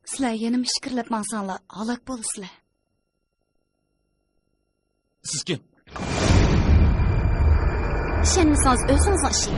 Sizlar yana mishqirlab mansanglar, halok bo'lasizlar. Siz kim? Ishonmasangiz o'zingiz oching.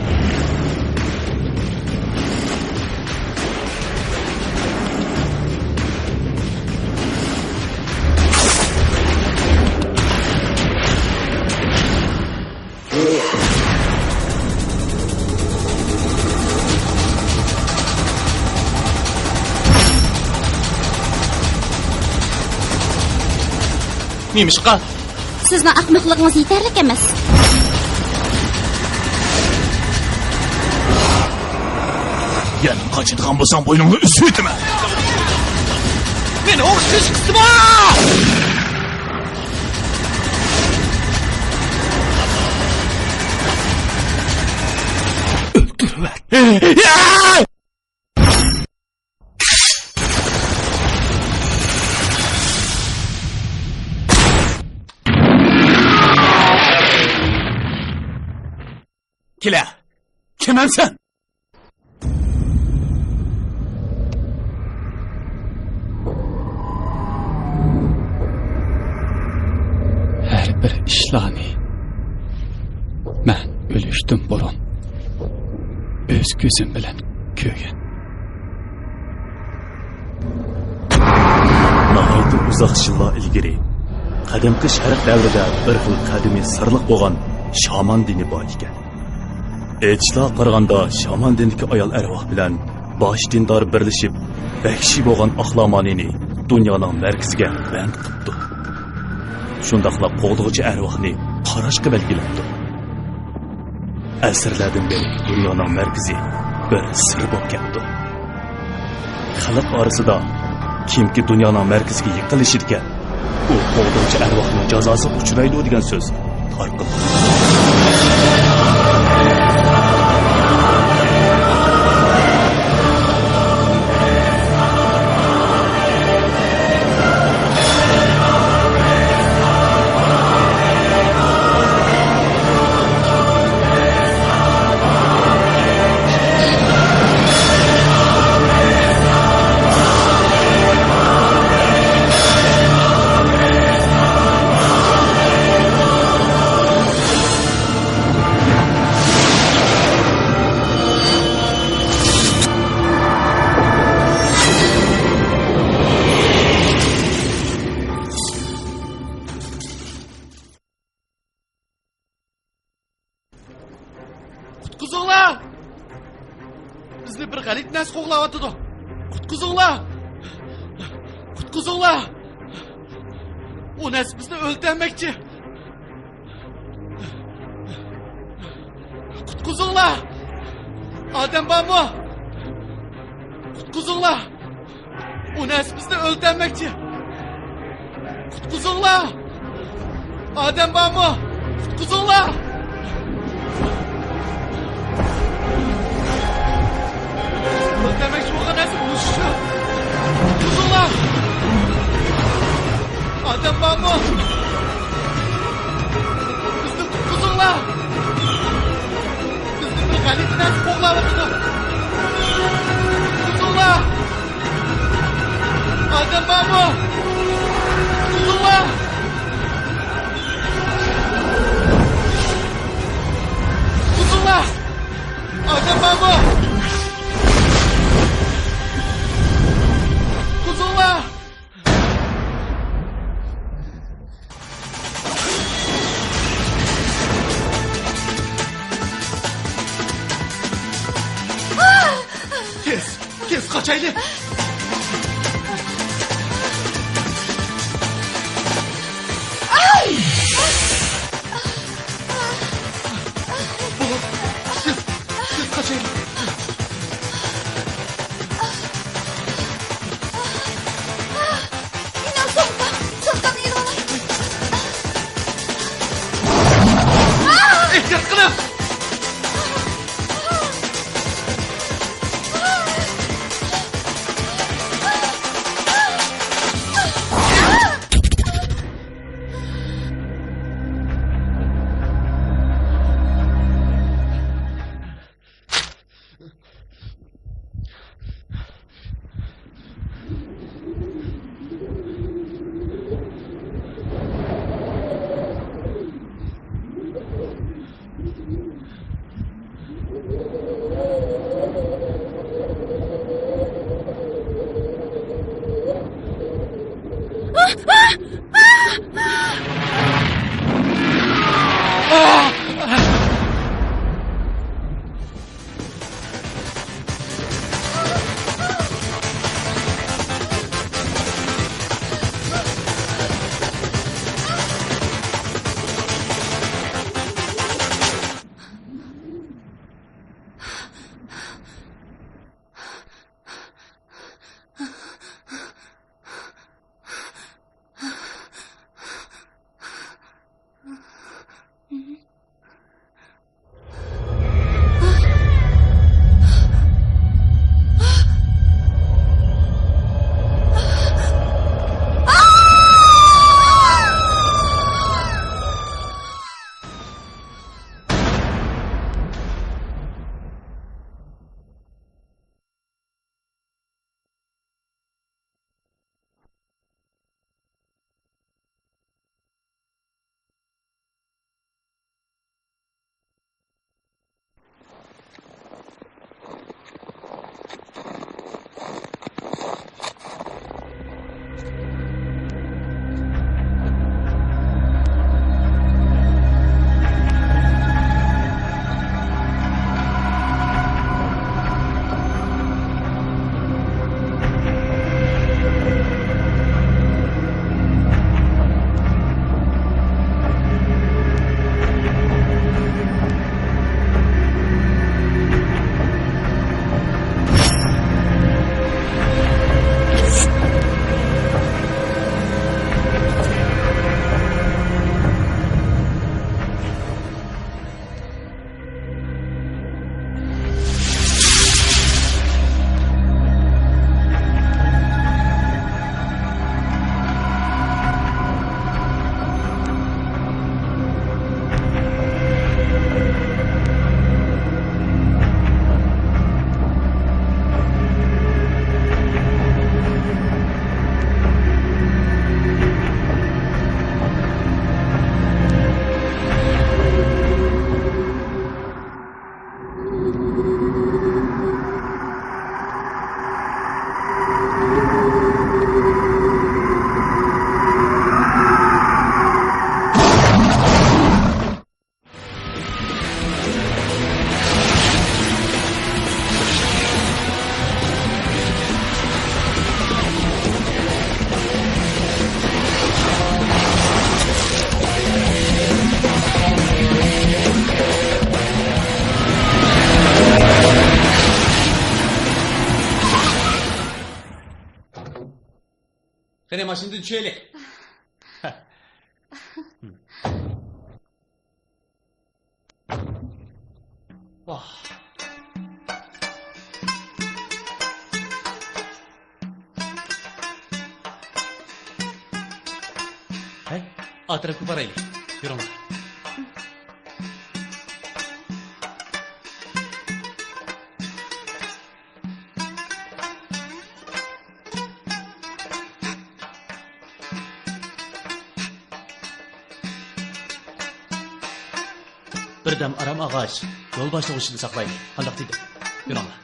Neymiş qal? Sizning ahmoqligingiz yetarli emas. Yani kaçırdıgan bolsang boynungni üzüp ötüme. Meni o'qish qisma! Öldürüver. Kile, kimem sen? Her bir işlani men ölüştüm burun öz gözüm bilen kögen. Nahayat uzaq yillar ilgari qadimki sharq davrida bir xil qadimiy sirliq bo'lgan shaman dini bor ekan. Aytishlar qaraganda shaman dinidagi ayol arvoh bilan bosh dindor birlashib, vahshiy bo'lgan axlomonini dunyoning markaziga band qildi. Shundaqla qo'g'dug'uchi arvohni qarashga belgilabdi. Asrlardan beri dunyoning markazi bir sir bo'lib ketdi. Xalq orasida kimki dunyoning markaziga yiqilishi ekan, u qo'g'dug'uchi arvohning jazosi uchraydi degan so'z tarqaldi. Qutqizinglar! Bizni bir g'alati narsa qo'g'layotdi. Qutqizinglar! Qutqizinglar! O narsa bizni o'ldirmoqchi. Qutqizinglar! Odam bormi? Qutqizinglar! O narsa bizni o'ldirmoqchi. Qutqizinglar! Odam bormi? Qutqizinglar! Öldürmekçi olan nasıl buluştu? Kuzullar! Adem var mı? Bizni kuzullar! Bizni bir galip nasıl koğlamıştı? Kuzullar! Adem var mı? Kuzullar! Kuzullar! Adem var mı? Kuzullar! Kes kaçaylı! Kes kaçaylı! Kırkınım! Qani mashinadan tushaylik. Vah. Hey, atrafga boraylik. Yuringlar. Birdam aram ağaç. Yol başlangıçını saklayın. Qandaq deydi? Yuringlar.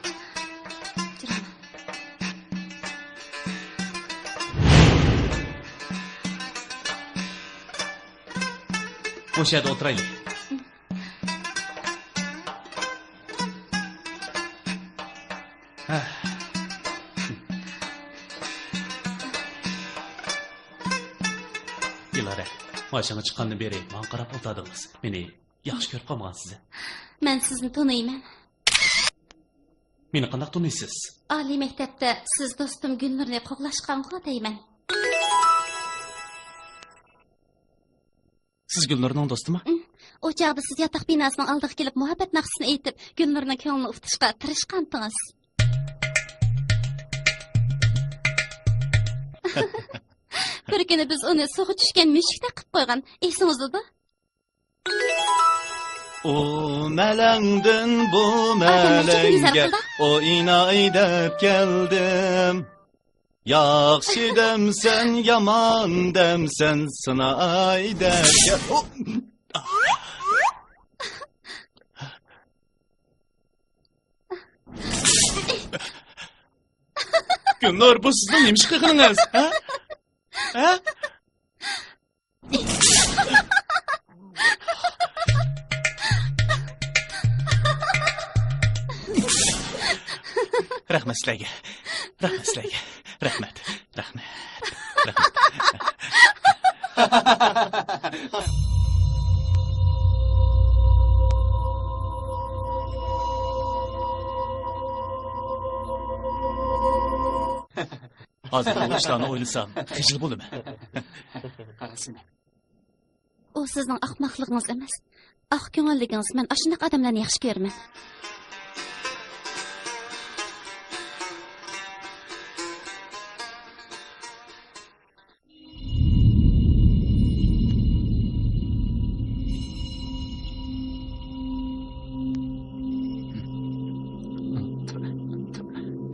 O'sha yerda o'tiraylik. Dilara, mashinaga chiqqandan beri men qarab o'tadingiz. Meni yaxshi ko'rib qolgansiz. Men sizni tanıyman. Meni qanday tanıysiz? Oliy maktabda siz do'stim Gulnurni qo'llashqanqa deyman. Siz Gulnurning do'stimi? O chog'da siz yotoq binosining oldiga kelib muhabbat naqsini aytib, Gulnurning ko'nglini ufitishga tirishqandingiz. Bir kuni biz uni suvga tushgan mushukdek qilib qo'ygan. Esingizda? O melengdin bu melenge o inay dep geldim. Yaxşı demsen yaman demsen sınay derken Gülnur bu sizin neymiş kıkınız? Ha? Ha? Rahmat sizlarga. Rahmat. Hozir bu ishlarni o'ylasam, xijil bo'laman. Qarasın. U sizning ahmoqligingiz emas. Oq ko'ngilligingiz. Men ashunday odamlarni yaxshi ko'raman.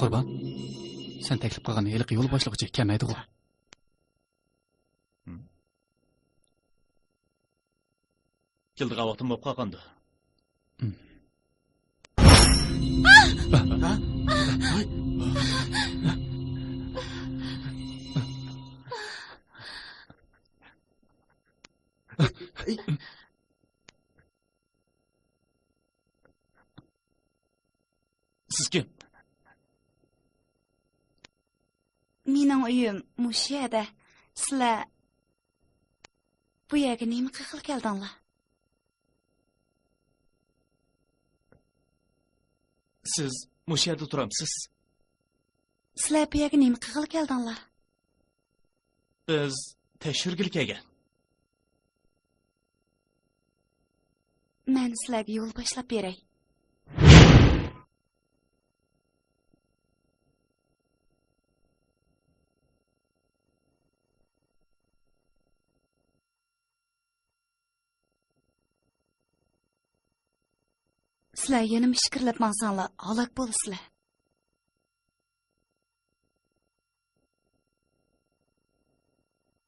Qurban. Sen taklif qilgan yiliq yo'l boshlig'icha kamaydi-ku. Keldigan vaqtim bo'lib qolgandi. Siz kim? Mening uyim mush yerda. Sizlar bu yerga nima qilib keldinglar? Siz mush yerda turamsiz. Sizlar bu yerga nima qilib keldinglar? Biz tekshirgil kelgan. Men sizlarga yo'l boshlab beray. Sizlar yana mishkirlab mansanglar, halok bo'lasizlar.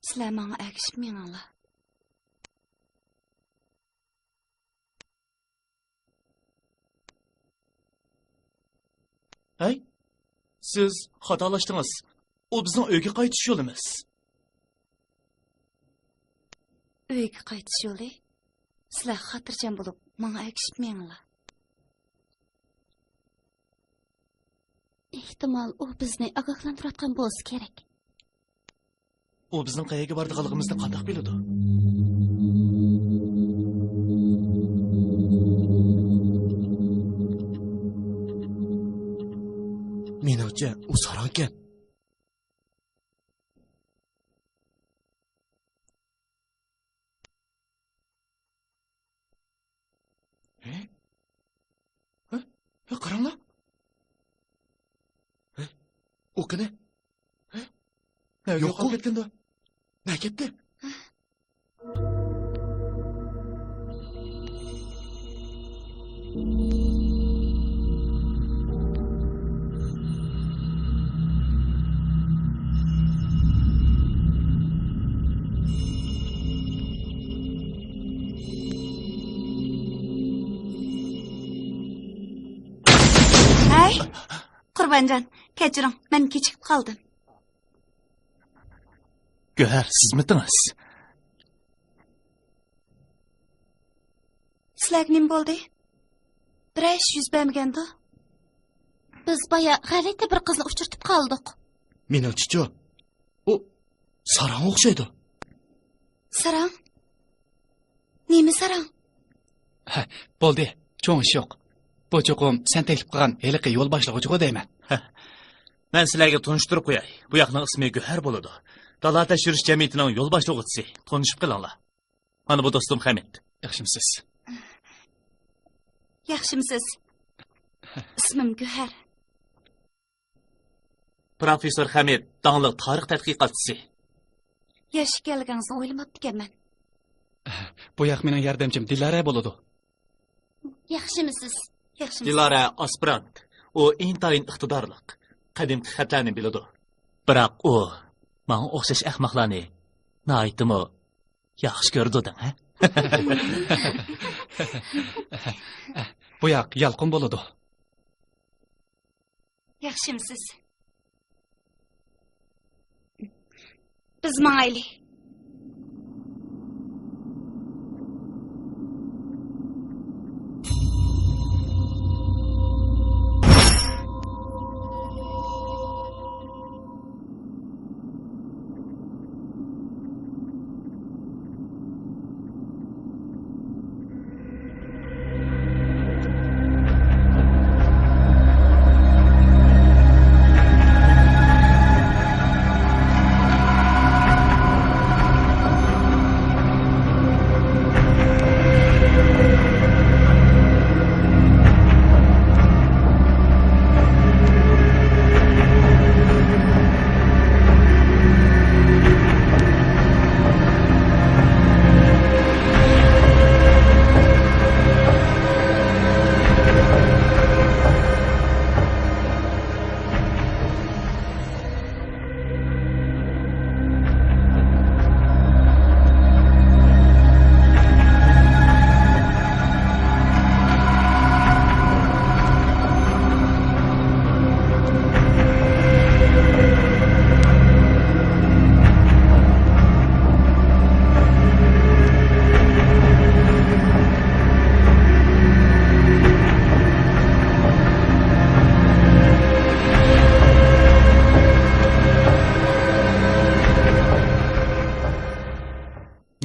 Sizlar menga ergishmanglar. Hay? Siz xatolashdingiz. U bizning uyga qaytish yo'limiz. Uyga qaytish yo'li? Sizlar xotirjam bo'lib, menga ergishmanglar. Ehtimol u bizni ogohlantirayotgan bo'lsa kerak. U bizning qayerga borganligimizni qanday biladi? Menimcha, u saron ekan. Qaranglar. U qani? Yo'q ketganda. Nima ketdi? Hey! Qurbonjon, kechiring, men kechikib qoldim. G'ar, sizmitimiz? Sizlarga nima bo'ldi? Bir ish yuz bermagandi. Biz boya g'alati bir qizni uchirtib qoldik. Menimcha, u saron o'xshaydi. Sarang? Nima sarang? Ha, bo'ldi. Cho'ng ish yo'q. Bu cho'qim sen taklif qilgan yiliq yo'l boshlig'icha deyman. Men sizlarga tunishtirib qo'yay. Bu yoqning ismi G'ar bo'ladi. Dala tekshirish jamiyatining yo'l boshlig'isi. Tanishib qilinglar. Mana bu do'stim Hamid. Yaxshimisiz? Yaxshimisiz? Ismim G'ar. Professor Hamid, dangliq tarix tadqiqotchisi. Yosh kelganingizni o'ylamabdi ekanman. Bu yoq mening yordamchim Dilara bo'ladi. Yaxshimisiz? Yaxshimisiz? Dilara aspirant. U intayin iqtidorliq. Qadimgi xatlarni biladi. Biroq u menga o'xshash ahmoqlarni naytimi yaxshi ko'rding, ha? Bu yoq yalqin bo'ladi. Yaxshimisiz? Biz mayli.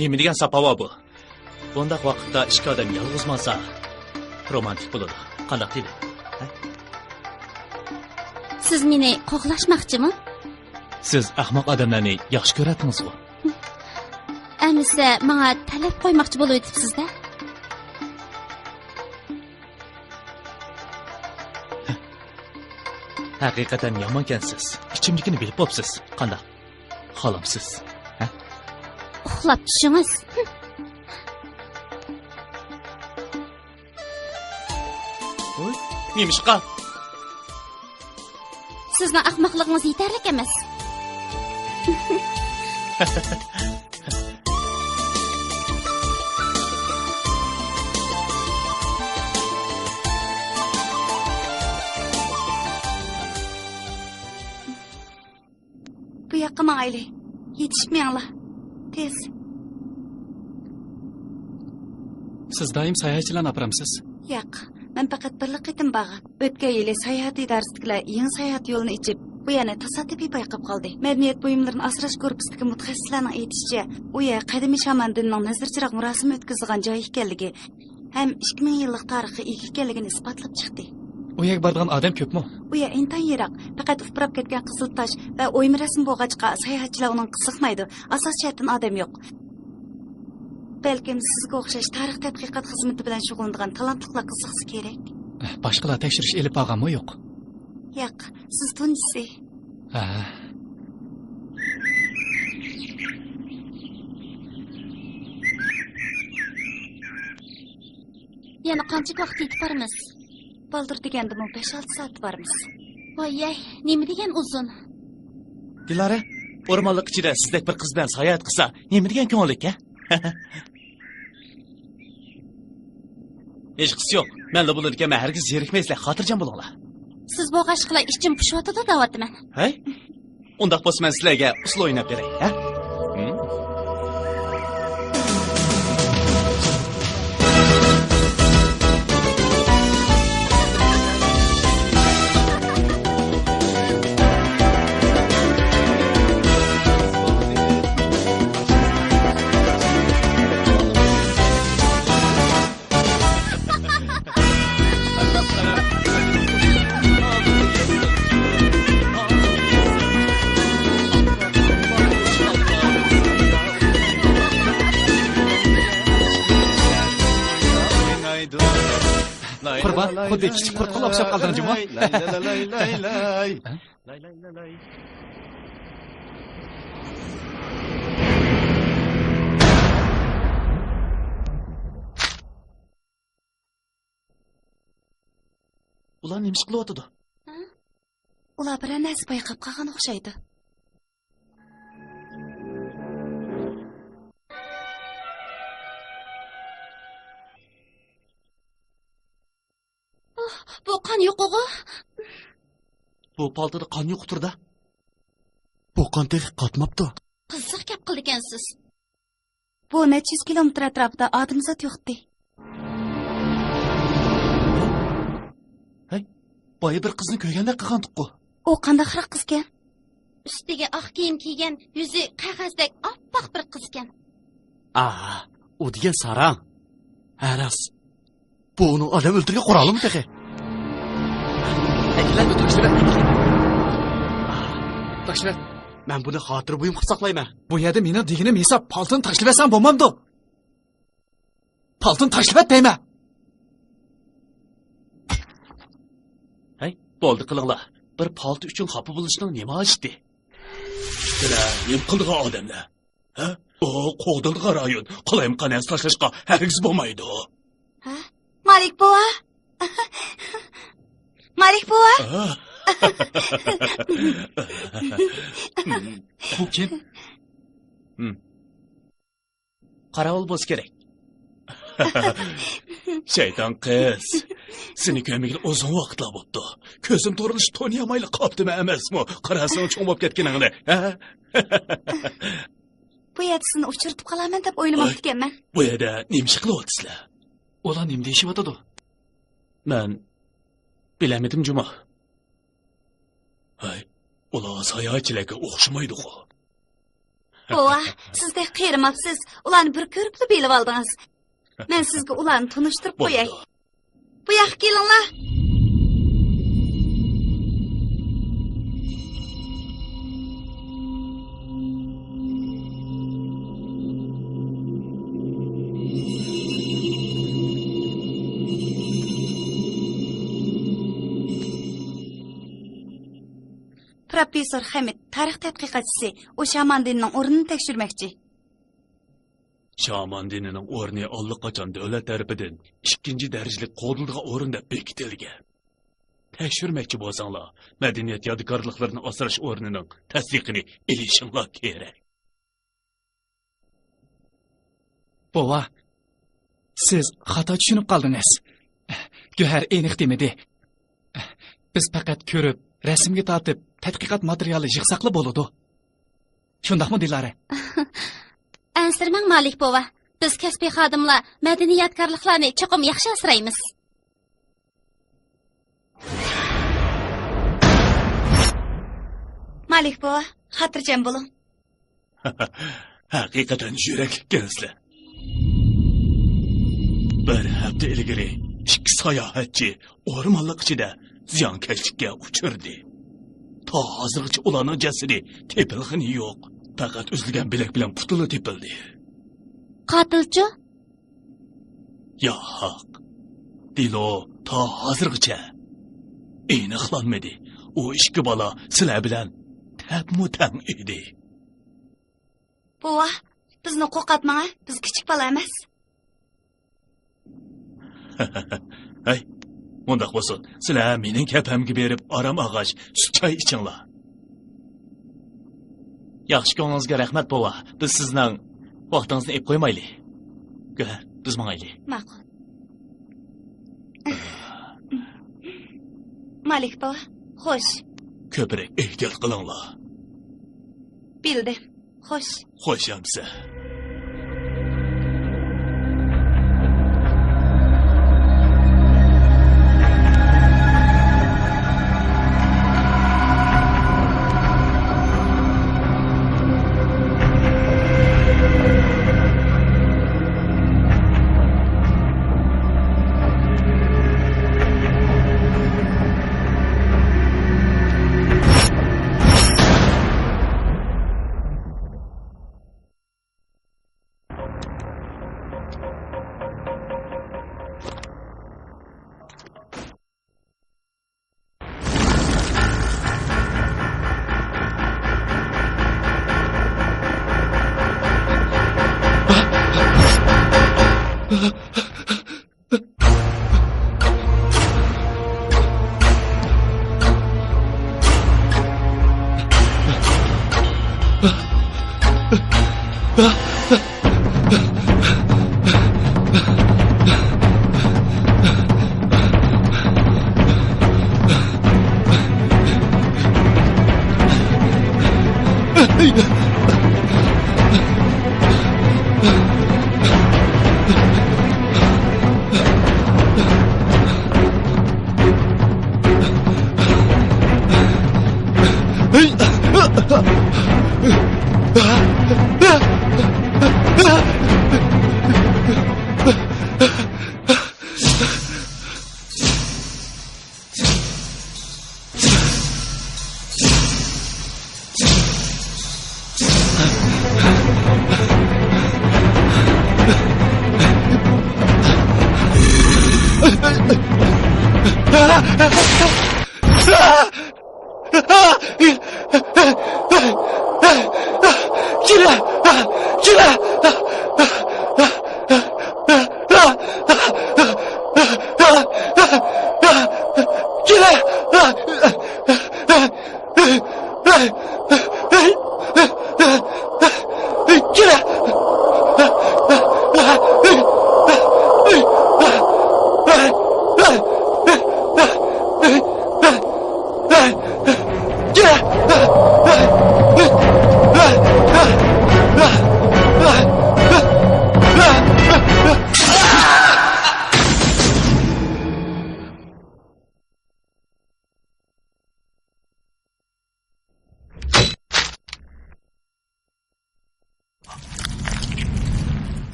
nima degan sapavo bu? Bundaq vaqtda ikki odam yolg'iz bo'lsa, romantik bo'ladi. Qanday deydi? Siz meni qo'g'lashmoqchimi? Siz ahmoq odamlarni yaxshi ko'radingiz-ku. Amisa, menga talab qo'ymoqchi bo'lib o'tibsiz-da. Haqiqatan yomonkansiz. Ichimlikni bilib bo'psiz. Qanday? Xolamsiz. Uxlab tushingiz. Voy, nemishqa? Sizning ahmoqligingiz yetarli emas. Bu yoqqa mayli. Yetishmayinglar. Tez. Siz doim sayohatchilarni apiramsiz. Yo'q. Men faqat bir qitim borgan. O'tgan yili sayohat idorasidagilar yangi sayohat yo'lini ichib, bu yana tasodifiy payqab qoldi. Madaniyat buyumlarini asrash korpusidagi mutaxassislarning aytishicha, u yer qadimiy shaman dinining nazarchiroq murosimi o'tkazilgan joy ekanligi, ham 2000 yillik tarixi ega ekanligini isbotlab chiqdi. U yerga borgan odam ko'pmi? U yer intan yiroq, faqat ufrab ketgan qizil tosh va o'yma rasm bo'lg'achqa sayohatchilar uning qiziqmaydi. Asos chatdan odam yo'q. Balkim sizga o'xshash tarix tadqiqot xizmati bilan shug'ullanadigan talantlilar qiziqsa kerak. Boshqalar tekshirish elib olganmi yo'q? Yo'q, siz tunjisi. Ha. Yana qancha vaqt yetib boramiz? Baldur deganda 5-6 soat bormiz. Voy, nima degan uzun? Dilara, o'rmonlik ichida sizdek bir qiz bilan sayohat qilsa, nima degan ko'ngillik-a? Hech qisi yo'q. Menla bo'ladigan hargiz zerikmaysizlar, xotirjam bo'linglar. Siz bo'g'ashqilar ichim pushyotdi da'vatman. Hay? Undaq bo'lsa men sizlarga usul o'ynab beray, ha? Qurban, xuddi kichik qurqqa o'xshab qoldingiz juma. Ular nima ish qilyotdi? Ular bir narsa payqab qolgan o'xshaydi. Bu qon yo'q-ku. Bu paltada qon yo'q turdi. Bu qanday qatmabdi? Qiziq gap qilgansiz. Bu necha yuz kilometr atrofida odamzod yo'qdi. Hay, boya bir qizni ko'rganda qilgandik-ku. U qanday xira qizgan? Ustiga oq kiyim kiygan, yuzi qog'ozdek oppoq bir qiz ekan. U degan sarang. Aras. Bu uni odam o'ldirgan qurolimi teqi? Akillarni tashlab. Tashlab. Men buni xotir buyum qilib saqlayman. Bu yerda meni deginim hisob paltini tashlabsam bo'lmamdi. Paltini tashlab deyman. Hay, bo'ldi qilinglar. Bir palto uchun xafa bo'lishning nima ishdi? Sizlar nima qildigan odamlar? Ha? O, qo'g'dilgan rayon. Qo'layim qanas tashlashga hargiz bo'lmaydi. Ha? Malik bova? Malik bova? Bu kim? Qarovul bo'lsa kerak. Shayton qiz. Seni ko'migil uzun vaqtlar bo'pti. Ko'zim to'rilish to'niyamayli qopdimi emasmi? Qarasang cho'ng bo'lib ketganingni, ha? Bu yerda sizni uchirtib qolaman deb o'ylamoqchi ekanman. Bu yerda nima ish qilyapsizlar? Ular nima deyishyotdi? Men bilamadim Juma. Hay, ular sayohatchilarga o'xshamaydi-ku. Bova, sizde qiyrimapsiz. Ularni bir ko'ribli bilib oldingiz. Men sizga ularni tunishtirib qo'yay. Bu yoqqa kelinglar. Professor Hamid, tarix tadqiqotchisi, o shaman dinining o'rnini tekshirmoqchi. Shaman dinining o'rni allaqachon davlat tarafidan ikkinchi darajali qo'dildigan o'rin deb bekitilgan. Tekshirmoqchi bo'lsanglar, madaniyat yodgorliklarini asrash o'rnining tasdiqini ilishinglar kerak. Bova, siz xato tushunib qoldingiz. Guhar aniq demadi. Biz faqat ko'rib, rasmga tortib, tadqiqot materiali yig'saqli bo'ladi. Shundaqmi, Dilara? Ansirmang Malik bova. Biz kasbiy xodimlar madaniyatkorliklarni cho'qim yaxshi asraymiz. Malik bova, xotirjam bo'ling. Haqiqatan yuraklikkansizlar. Bir hafta ilgari ikki sayohatchi o'rmonlik ichida ziyonkashlikka uchirdi. Ta hozirgacha ularning jasadi tepilg'ini yo'q. Faqat uzilgan bilak bilan putuli tepildi. Qotilchi? Yo'q. Dilo ta hozirgacha aniqlanmadi. U ikki bola sizlar bilan tap-mutang edi. Bova, bizni qo'rqatmang, biz kichik bola emas. Hay, undaq bo'lsin. Sizlar mening kapamga berib aram og'ash, sut choy ichinglar. Yaxshi ko'nglingizga rahmat bova. Biz sizning vaqtingizni ep qo'ymaylik. Guhar, biz mangaylik. Ma'qul. Malik bova, xo'sh. Ko'proq ehtiyot qilinglar. Bildim. Xo'sh. Xo'shamsa.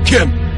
kim?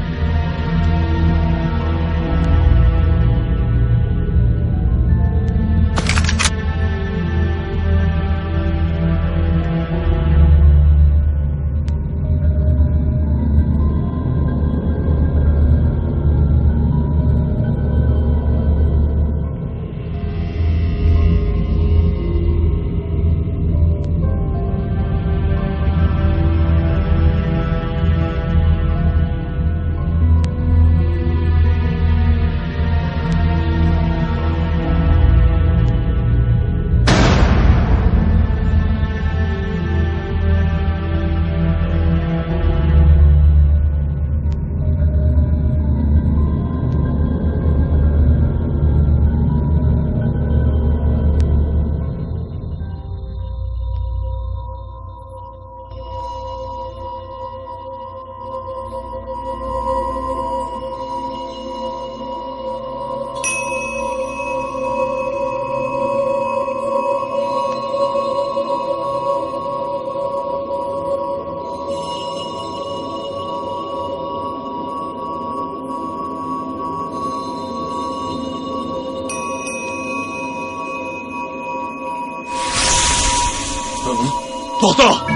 To'xta!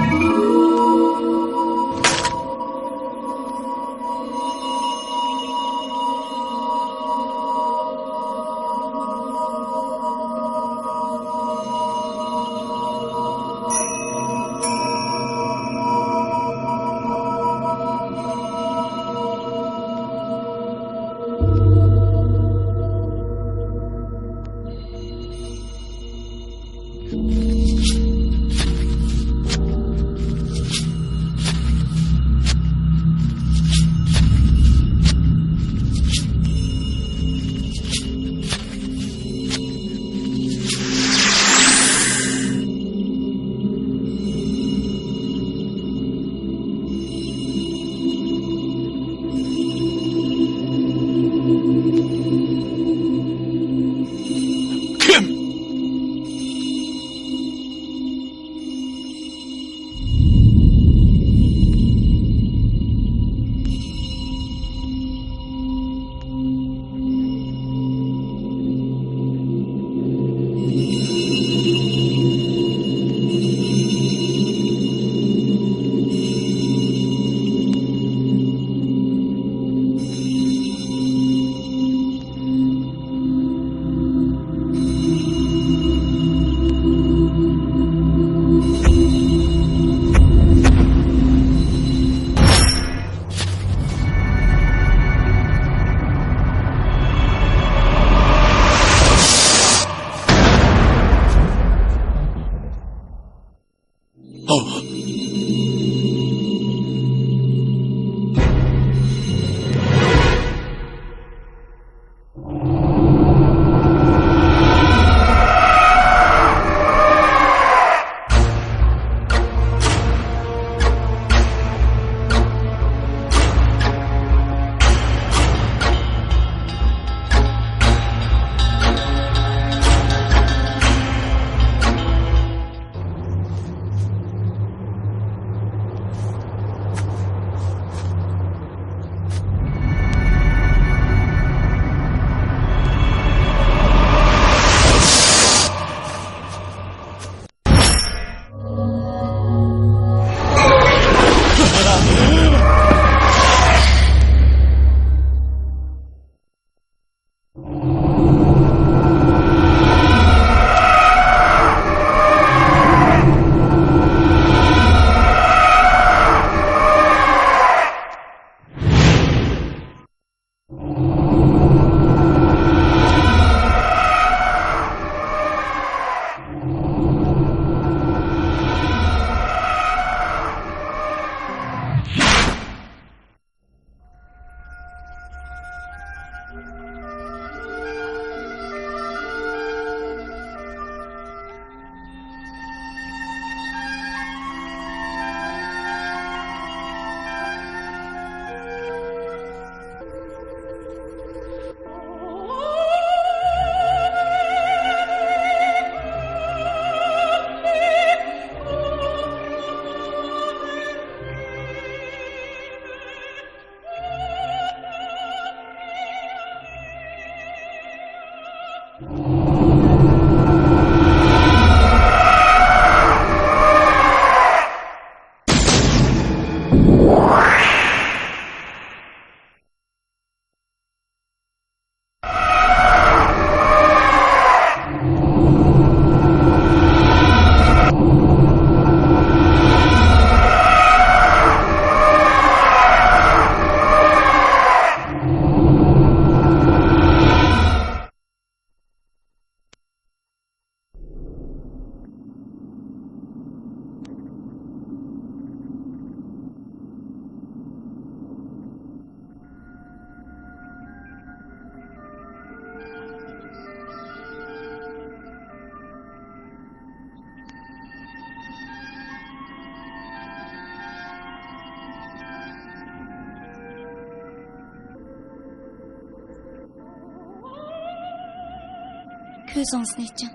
ko'zingizni oching.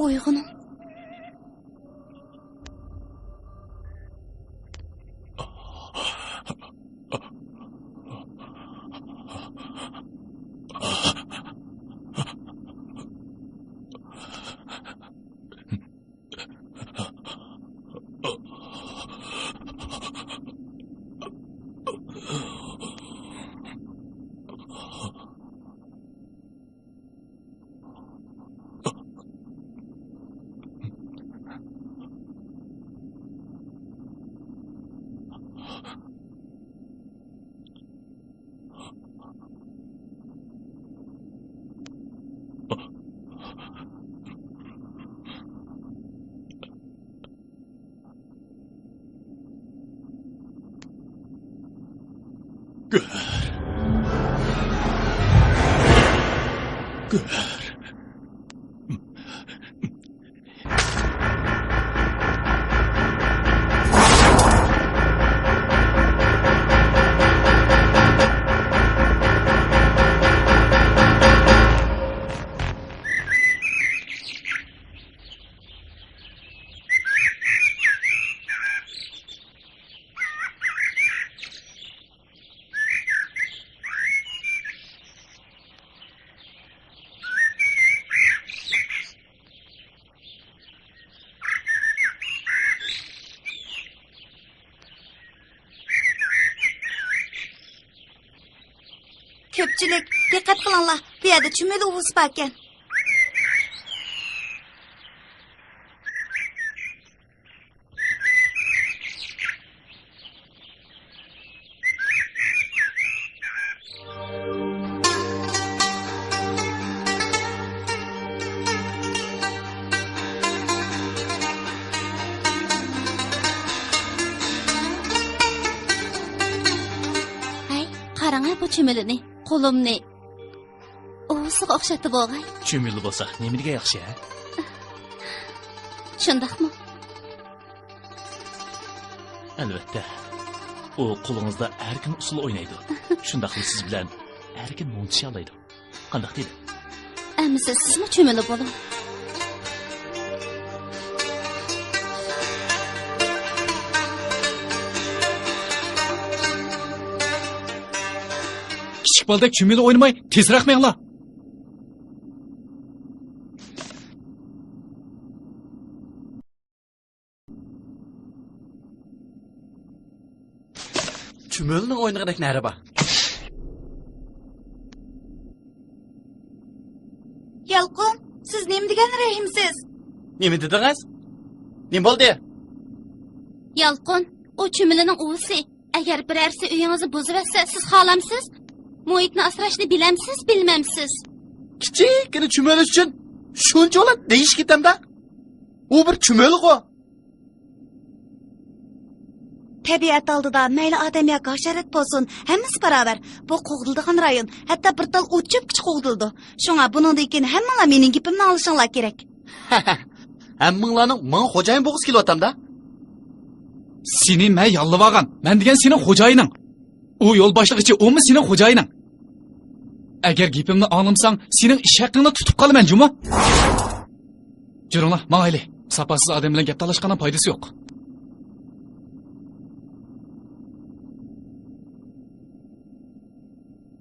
Uyg'oning. Ko'pchilik, diqqat qilinglar. Bu yerda chumili uvus bor ekan. Ay, qarang bu chumilini, qo'limni. Uvusiga o'xshatib o'g'ay. Chumili bo'lsa, nimaga yaxshi, ha? Shundaqmi? Albatta. U qo'lingizda erkin usul o'ynaydi. Shundaqli siz bilan erkin montisha oladi. Qanday deydi? Amisa sizmi chumili bo'ling? Kichik boldek chumili o'ynamay, tezroq menglar. Chumilning o'ynagidek nari bor. Yalqin, siz nima degan rahimsiz? Nima dedingiz? Nima bo'ldi? Yalqin, o chumilining uvusi. Agar birarsi uyingizni buzib etsa, siz xohlamsiz? Muhitni asrashni bilamsiz, bilmamsiz? Kichikgina chumil uchun shuncha o'lat deyish ketamda. U bir chumil-ku. Tabiat oldida mayli odam yoki hasharat bo'lsin, hammasi barobar. Bu qo'g'dildigan rayon, hatto bir tal o'chib qo'g'dildi. Shunga buningdan keyin hammanglar mening gapimni olishinglar kerak. Hammanglarning men xo'jayin bo'lg'isi kelyapti-da. Seni men yollab olgan. Men degan sening xo'jayining. U yo'l boshlig'ichi, o'mi sening xo'jayining. Agar gapimni olmasang, sening ish haqingni tutib qolaman, juma. Juringlar, mayli. Sapasiz odam bilan gap talashganning foydasi yo'q.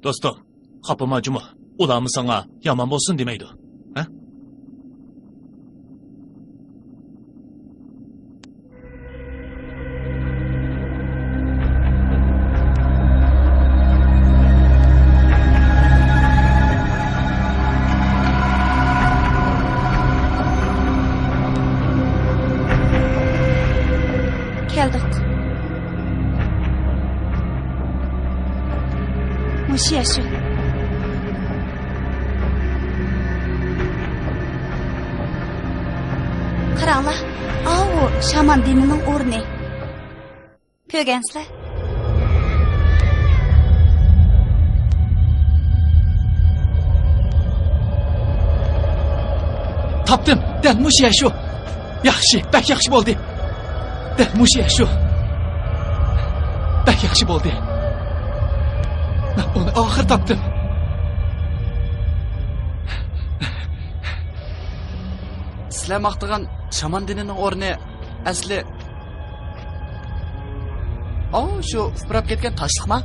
Do'stim, qapima juma. Ularmi sana yomon bo'lsin demaydi. Ha? Keldik. Mushi yashu. Qaranglar, avu shaman dinining o'rni. Ko'rgansizlar? Topdim. Dal mush shu. Yaxshi, bak yaxshi bo'ldi. Dal mush shu. Bak yaxshi bo'ldi. Uni oxir topdim. sizlar maqtagan shaman dinining o'rni asli shu uprab ketgan toshliqmi?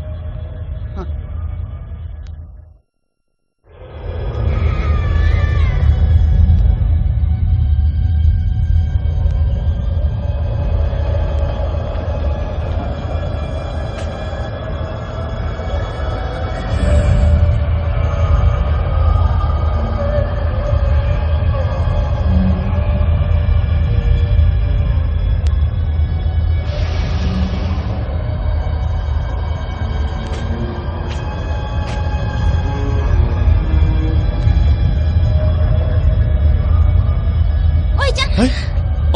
Hey,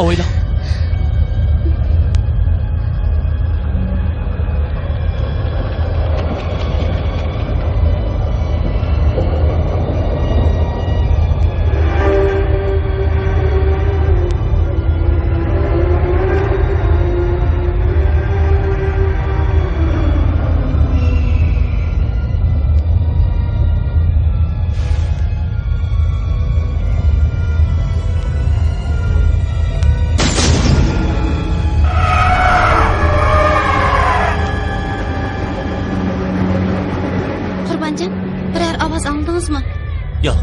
oyla. Qurbanjon, biror ovoz oldingizmi? Yo'q.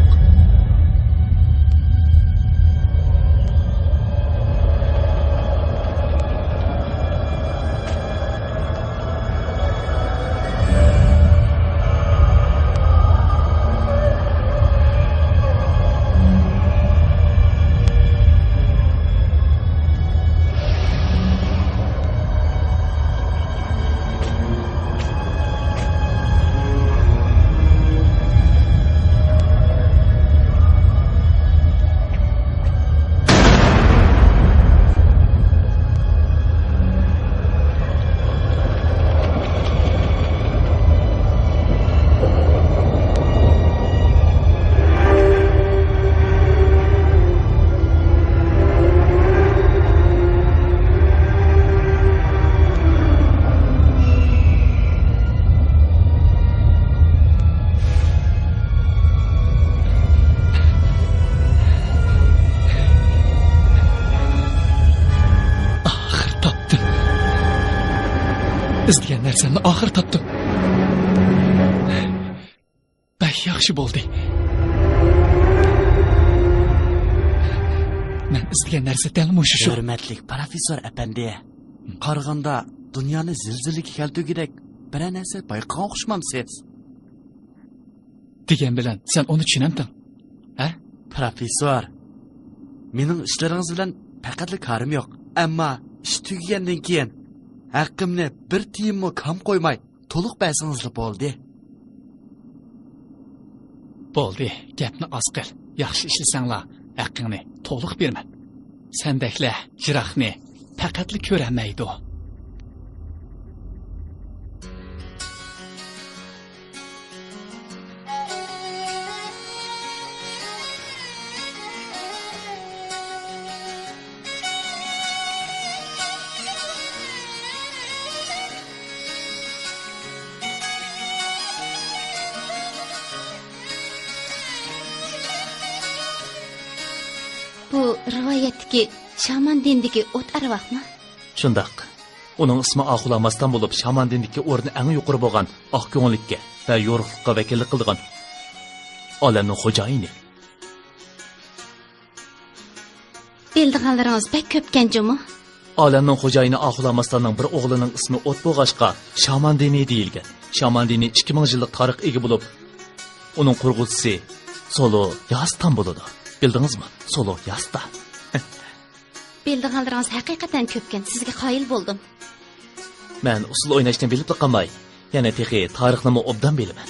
İzleyen narsamni oxir topdim. Bak yaxshi bo'ldi. Men izlagan narsa dal mushu shu. Hurmatli professor apandi, qaraganda dunyoni zilzilaga keltirgidek bir narsa bayqagan o'xshamamsiz. Degan bilan sen uni tushunamding. Ha? Professor, mening ishlaringiz bilan faqatli karim yo'q, ammo ish tugagandan keyin haqqimni bir tiyinmi kam qo'ymay to'liq bersangiz bo'ldi. Bo'ldi, gapni oz qil. Yaxshi ishlasanglar, haqqingni to'liq berman. Sendaklar jiroqni faqatli ko'ramaydi. Bu rivoyatdagi shaman dinidagi o't arvohmi? Shundoq. Uning ismi oxulamasdan bo'lib, shaman dinidagi o'rni eng yuqori bo'lgan oq ko'ngillikka va yo'riqlikqa vakillik qilgan olamning xo'jayini. Bildiganlaringiz bek ko'pkan-jumi? Olamning xo'jayini oxulamasdanning bir o'g'lining ismi o't bo'lg'achqa shaman dini deyilgan. Shaman dini 2000 yillik tarix ega bo'lib, uning qurg'uvchisi Solo Yastan bo'ladi. Bildingizmi? Solo Yasta. Bildiganlaringiz haqiqatan ko'pkan. Sizga qoyil bo'ldim. Men usul o'ynashdan bilib qolmay, yana texi tarixni obdan bilaman.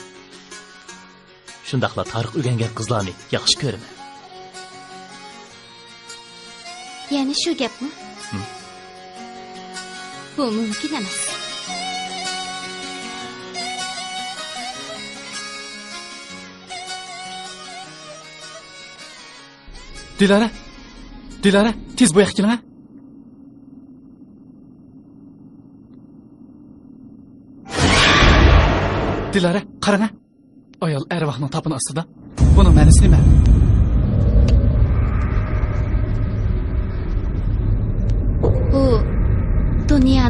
Shundaqla tarix o'rgangan qizlarni yaxshi ko'raman. Ya'ni shu gapmi? Bu mumkin emas. Dilara, tez bu yoqqa keling. Dilara, qarang. Ayol arvohning topini ostida. Buning ma'nosi nima?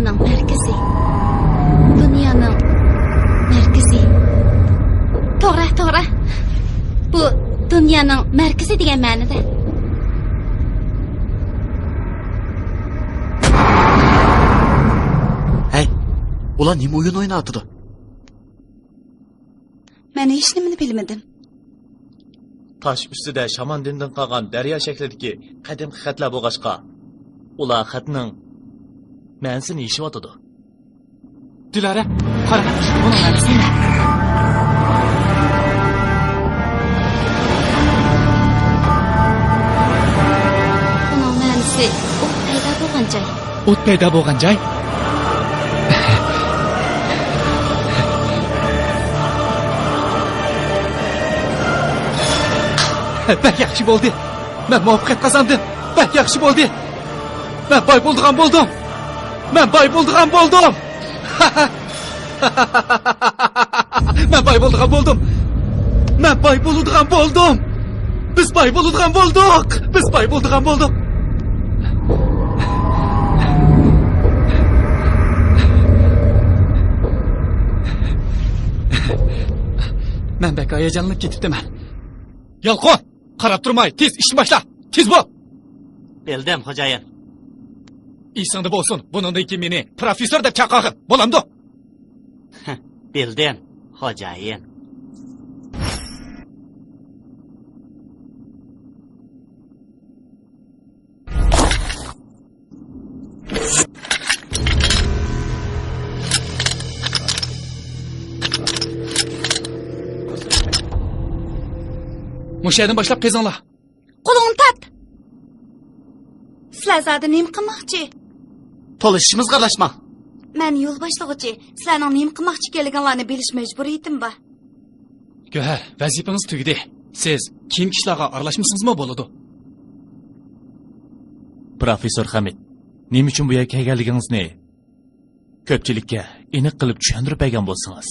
Dünyanın merkezi. Dünyanın merkezi. To'g'ri. Bu dünyanın merkezi degan ma'noda. Hey, ular nima o'yin o'ynatdi? Men hech nimani bilmadim. Taş üstüde şaman dininden kalgan derya şeklindeki kadimki xatlar bo'lg'achqa, ular xatning ma'nosini yeyishyotidi. Dilara, qara, buni ma'nosi nima? Buning ma'nosi o't paydo bo'lgan joy. O't paydo bo'lgan joy. Bak yaxshi bo'ldi. Men muvaffaqiyat qozondim. Bak yaxshi bo'ldi. Men boy bo'ldigan bo'ldim. Men boy bo'ldigan bo'ldim. Men boy bo'ldigan bo'ldim. Men boy bo'ladigan bo'ldim. Biz boy bo'ladigan bo'ldik. Biz boy bo'ldigan bo'ldik. Men bek hayajonlanib ketibdiman. Yalqon, qarab turmay, tez ishni boshla. Tez bo'l. Bildim xo'jayin. Esingda bo'lsin, bundan keyin meni professor deb chaqirgin. Bo'lamdi? Bildim xo'jayin. Mushadan boshlab qezinglar. Qo'lingni tat. Sizlar zodi nima qilmoqchi? To'lishimiz qarashma. Men yo'l boshlig'ichi, sizlarning nima qilmoqchi ekanligingizni bilish majburiyatim bor. Go'har, vazifangiz tugadi. Siz keyingi ishlarga aralashmaysizmi bo'ladi? Professor Hamid, nima uchun bu yerga kelganligingizni ko'pchilikka aniq qilib tushuntirib bergan bo'lsangiz.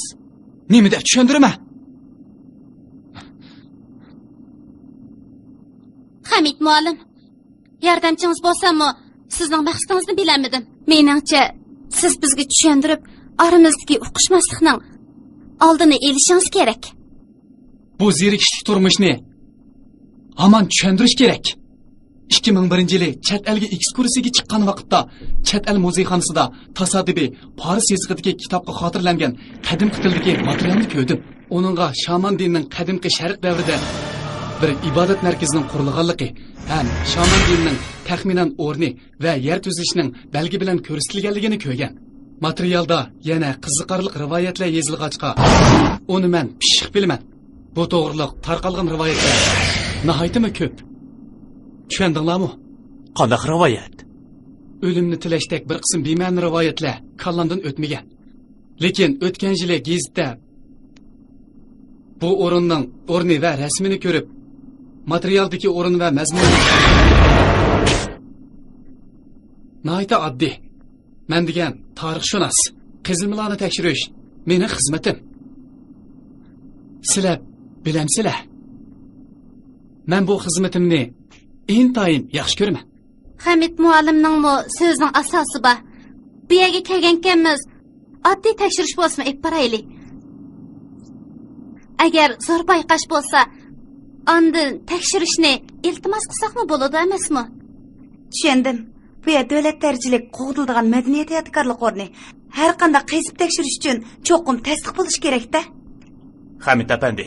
Nimada tushuntiraman? Hamid muallim, yordamchingiz bo'lsam-mu, sizning maqsadingizni bilamadim. Meningcha, siz bizga tushuntirib, oramizdagi uqishmaslikning oldini olishingiz kerak. Bu zerikishli turmushni hamon tushuntirish kerak. 2001-yili chet elga ekskursiyaga chiqqan vaqtda chet el muzeyxonasida tasodifiy Paris yezig'idagi kitobga xotirlangan qadimgi tildagi materialni ko'rdim. Uningga shaman dinining qadimgi sharq davrida bir ibodat markazining qurilganligi ham shaman dinining taxminan o'rni va yer tuzilishning belgi bilan ko'rsatilganligini ko'rgan. Materialda yana qiziqarli rivoyatlar yozilg'achqa, uni men pishiq bilaman. Bu to'g'riliq tarqalgan rivoyatlar nihoyatda ko'p. Tushundinglarmi? Qanday rivoyat? O'limni tilashdek bir qism bema'ni rivoyatlar kallamdan o'tmagan. Lekin o'tgan yili gazetda bu o'rinning o'rni va rasmini ko'rib, materialdagi o'rin va mazmun nihoyatda oddiy. Men degan tarixshunos, qazilmalarni tekshirish mening xizmatim. Sizlar bilamsizlar? Men bu xizmatimni intayin yaxshi ko'raman. Hamid muallimning so'zining asosi bor. Bu yerga kelgankanmiz, oddiy tekshirish bo'lsin, ep baraylik. Agar zo'r payqash bo'lsa, andin tekshirishni iltimos qilsaqmi bo'ladi emasmi? Tushundim. Bu yer davlat darajalik qo'g'dildigan madaniyat yodgorlik o'rni. Har qanday qazib tekshirish uchun cho'qim tasdiq bo'lish kerak-da. Hamid apandi,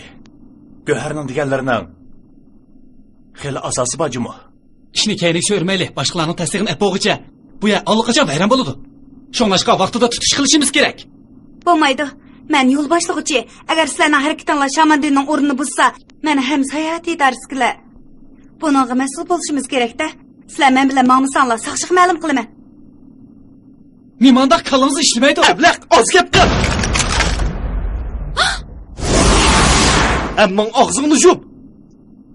Go'harning deganlarining xeli asosi bormi? Ishni keyinga so'rmaylik, boshqalarning tasdig'ini apog'icha. Bu yer allaqachon bayram bo'ladi. Shunglashqa vaqtida tutish qilishimiz kerak. Bo'lmaydi. Men yo'l boshlig'ichi, agar sizlarning harakatinglar shaman dinining o'rnini buzsa, men ham sayohat idarasiga buningga mas'ul bo'lishimiz kerak-da. Sizlar men bilan ma'musanglar, saqchiq ma'lum qilaman. Nimanda qalingiz ishlamaydi? Ablaq, oz gap qil. Ammo og'zingni yop.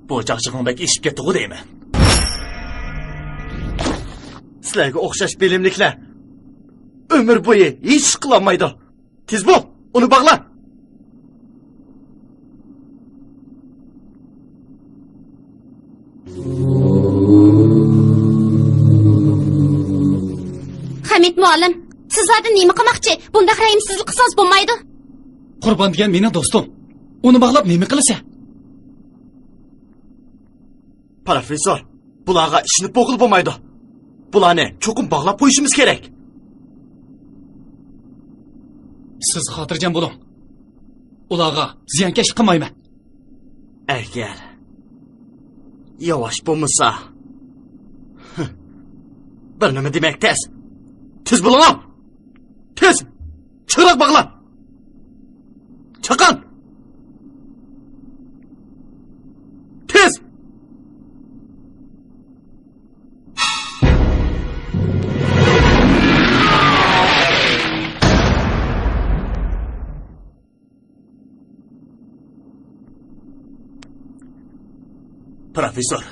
Bu chaqchig'ing bek eshib ketdi-ku deyman. Sizlarga o'xshash bilimliklar umr bo'yi hech qilolmaydi. Tez bo'l, uni bog'la. Hamid muallim, Sizlardan nima qilmoqchi? Bundaq rəhimsizlik qilsangiz bo'lmaydi. Qurbon degan mening do'stim. Uni bog'lab nima qilsa? Professor, bularga ishinib bo'qil bo'lmaydi. Bularni cho'qim bog'lab qo'yishimiz kerak. Siz xotirjam bo'ling. Ularga ziyankesh qilmayman. Agar yavaş bo'lmasa, bir nima demak tez. Tez bo'ling. Tez. Chiroq bog'la. Chiqin. Tez. Professor,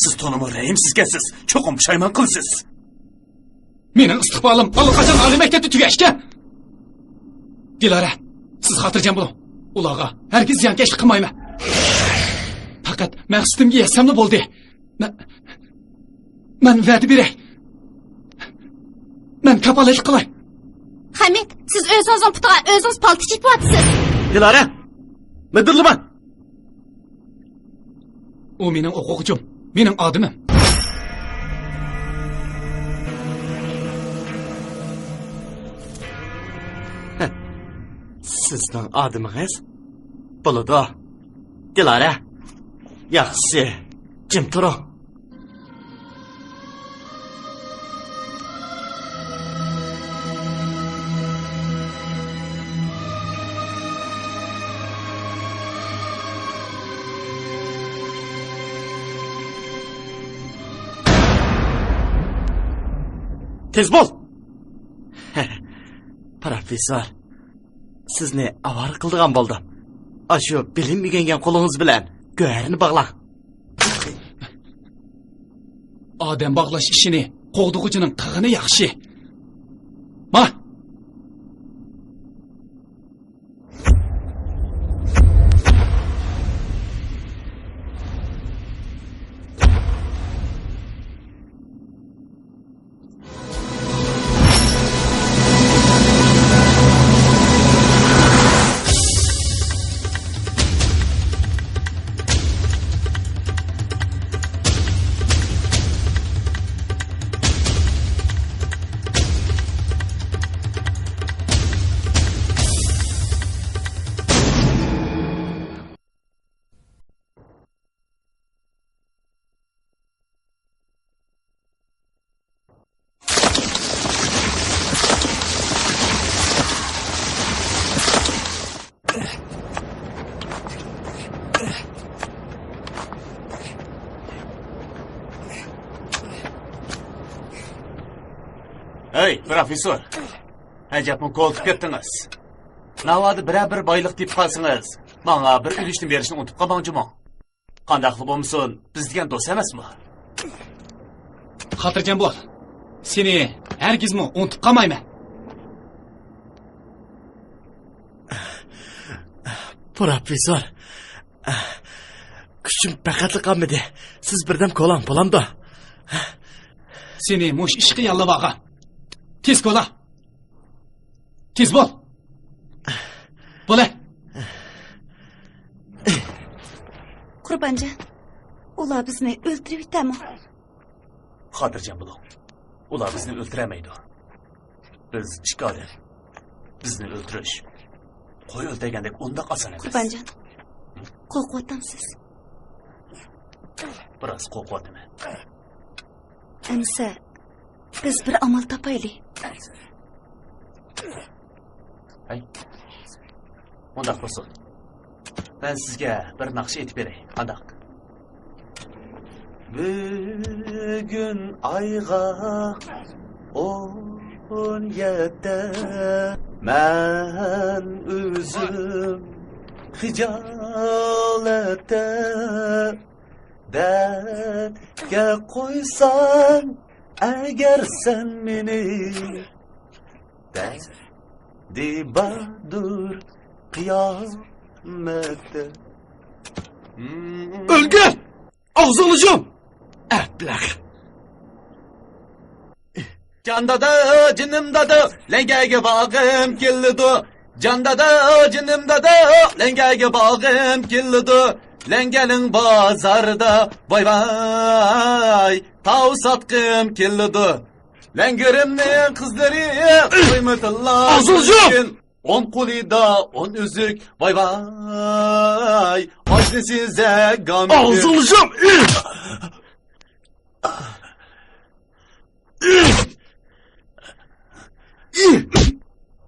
siz tonimi rəhimsizkənsiz, çoxum pişayman qılsız. Mening istiqbolim allaqachon oliy maktabda tugashgan. Dilara, siz xotirjam bo'ling. Ularga hargiz ziyankesh qilmayman. Faqat maqsadimga yetsamli bo'ldi. Men va'da beray. Men kapolatlik qilay. Hamid, siz o'zingizning putiga o'zingiz palto chekyapsiz. Dilara, midirliman. U mening o'quvchim, mening odimim. Sizning odimingiz bo'ladi. Dilara, yaxshi, jim turing. Tez bo'l. Professor, sizni avar qildigan bo'ldim. Ashu bilim o'rgangan qo'lingiz bilan go'yarini bog'lang. Odam bog'lash ishini qo'g'dug'ichining qig'ini yaxshi. Ma. Hey, professor. Ajabmi qo'ltib ketdingiz. Navodi bir boyliq deb qolsangiz, menga bir ulushni berishni unutib qolmangchi-mo. Qandaqli bo'lmasin, biz degan do'st emasmi? Xotirjam bo'l. Seni hargizmi unutib qolmayman. Professor. Kuchim faqatli qolmadi. Siz birdan qo'lang, bo'lamdi. Seni mush ishqi yallavaga. Tez qo'la. Tez bo'l. Bo'la. Qurbonjon, ular bizni o'ldirib yutami? Xotirjam bo'ling. Ular bizni o'ldiramaydi. Biz ishqodir. Bizni o'ldirish qo'y o'ldirgandek unda oson emas. Qurbonjon, qo'rqyapsiz. Biroz qo'rqyapman. Amsa biz bir amal topaylik. Hay. Undaq bo'lsin. Ben sizga bir naqsh aytib beray. Qandaq? Bugun ayga 17 men o'zim hijolatda dardga qo'ysan agar sen meni dibadur kıyamette. Ölgün! Ağzını yum! Əblək! Canda da cinimda da lengege bağım killidu. Canda da cinimda da lengege bağım killidu. Lengelin bazarda vay vay tav satkım killidu. Lengerimnin kızları kıymetullah. Azılcım! 10 kulida 10 üzük vay vay. Açlı size gam. Ağzılacağım!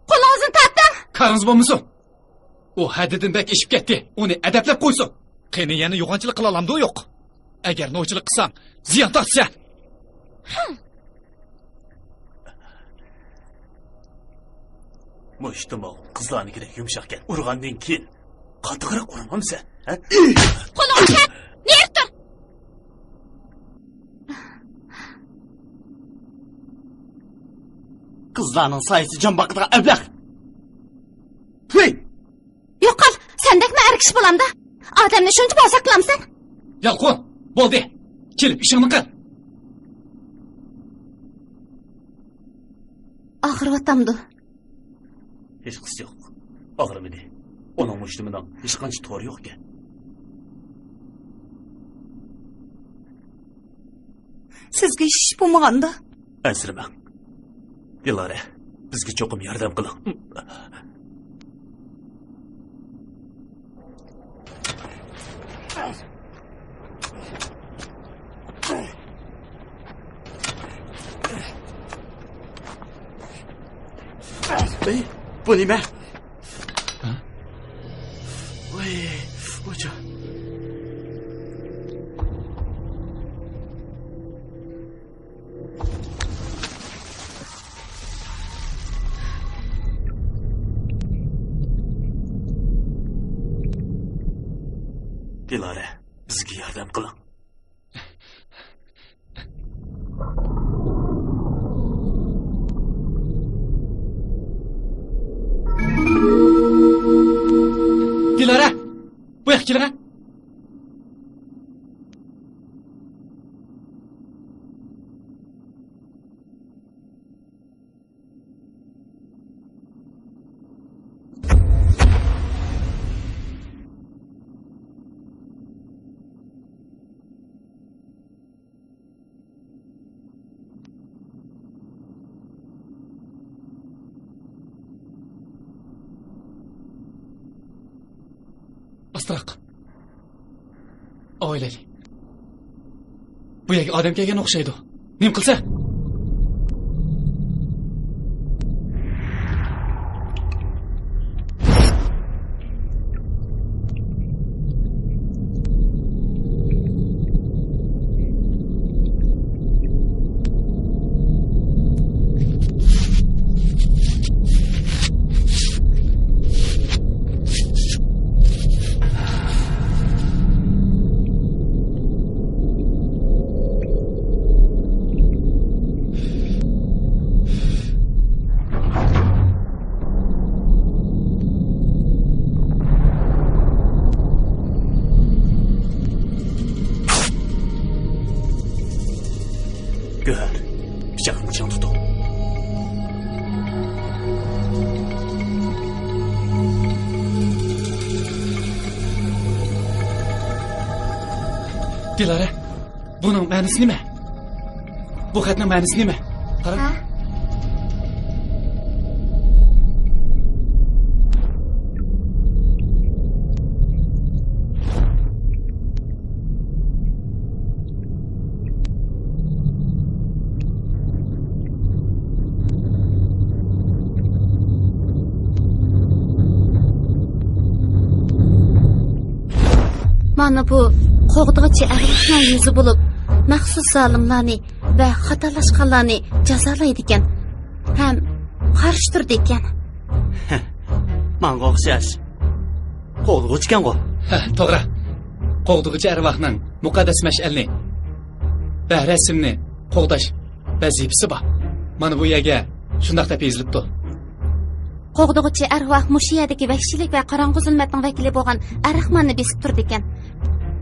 Qo'lingizni torting. Qarınız bo'lmasin. U haddidan bak ishib ketdi. Uni adablab qo'ysin. Qani yana yo'g'onchilik qila olamdi yo'q. Agar novchilik qilsam, ziyon tortsan. Bu ishtimol qizlarnikidek yumshoqkan. Urgandan keyin qattiqroq urmamsan, ha? Qo'lingni ket. Nerdir? Kızlarının sayısı can bakıda evlak. Hey! Yo'qol, sendekmi erkish bo'lamda? Odamni shuncha bo'lsa qilamsan? Yalqon, bo'ldi. Kelib ishingni qil. Og'riyotamdi. Hech qisi yo'q. Og'rimidi. Onun mushtimidan hech qancha to'g'ri yo'q ekan. Sizga ish bo'lmaganda. Ansirmang. Dilara, bizga cho'qim yordam qiling. Bey, bu nime? Voy, hoca. Dilara, bizga yordam qiling. Dilara, bu yoqqa kelgan. Astroq. Oilali. Bu yerga odam kelgan o'xshaydi. Nim qilsa? Gör, bıçağını can tutun. Dilara, bunun ma'nosi nima? Bu xatning ma'nosi nima? Qara. Ha? Mana bu qo'g'dig'ichi arvohning yuzi bo'lib, maxsus zolimlarni va xatolashganlarni jazolaydi ekan. Ham qarshi turdi ekan. Manga o'xshash. Qo'lga o'chgan qo'l. Ha, to'g'ri. Qo'g'dig'ichi arvohning muqaddas mash'alni va rasmni qo'g'dash vazifasi bor. Mana bu yerga shundoq deb yozilibdi. Qo'g'dig'ichi arvoh mushiyadagi vahshiylik va qorong'u zulmatning vakili bo'lgan arahmanni besib turdi ekan.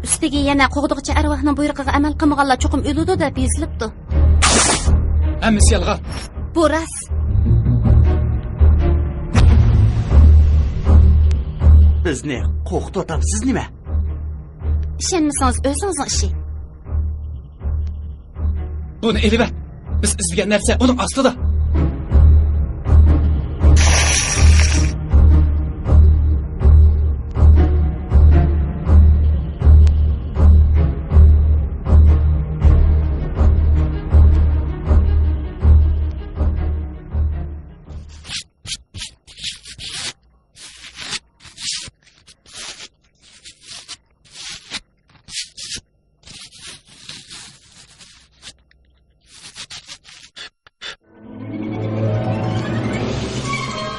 Ustiga yana qo'g'dig'ichi arvohning buyrug'iga amal qilmaganlar cho'qim o'ludi deb yozilibdi. Hammasi yolg'on. Bu rost. Bizni qo'rqitib o'tamsiz nima? Ishonmasangiz o'zingizning ishi. Buni eliver. Biz izlagan narsa uning ostida.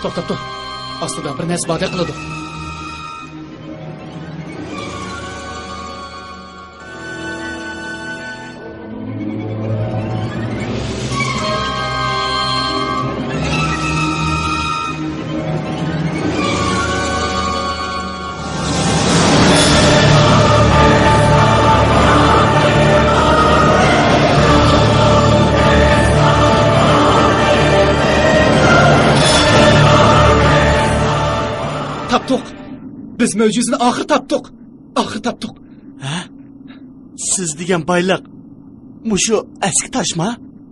To'xtab. Ostida bir narsa bor qiladi. Taptık. Biz mövcudini ahir taptık. Ahir taptık. Ha? Siz degan bayliq mushu eski toshmi?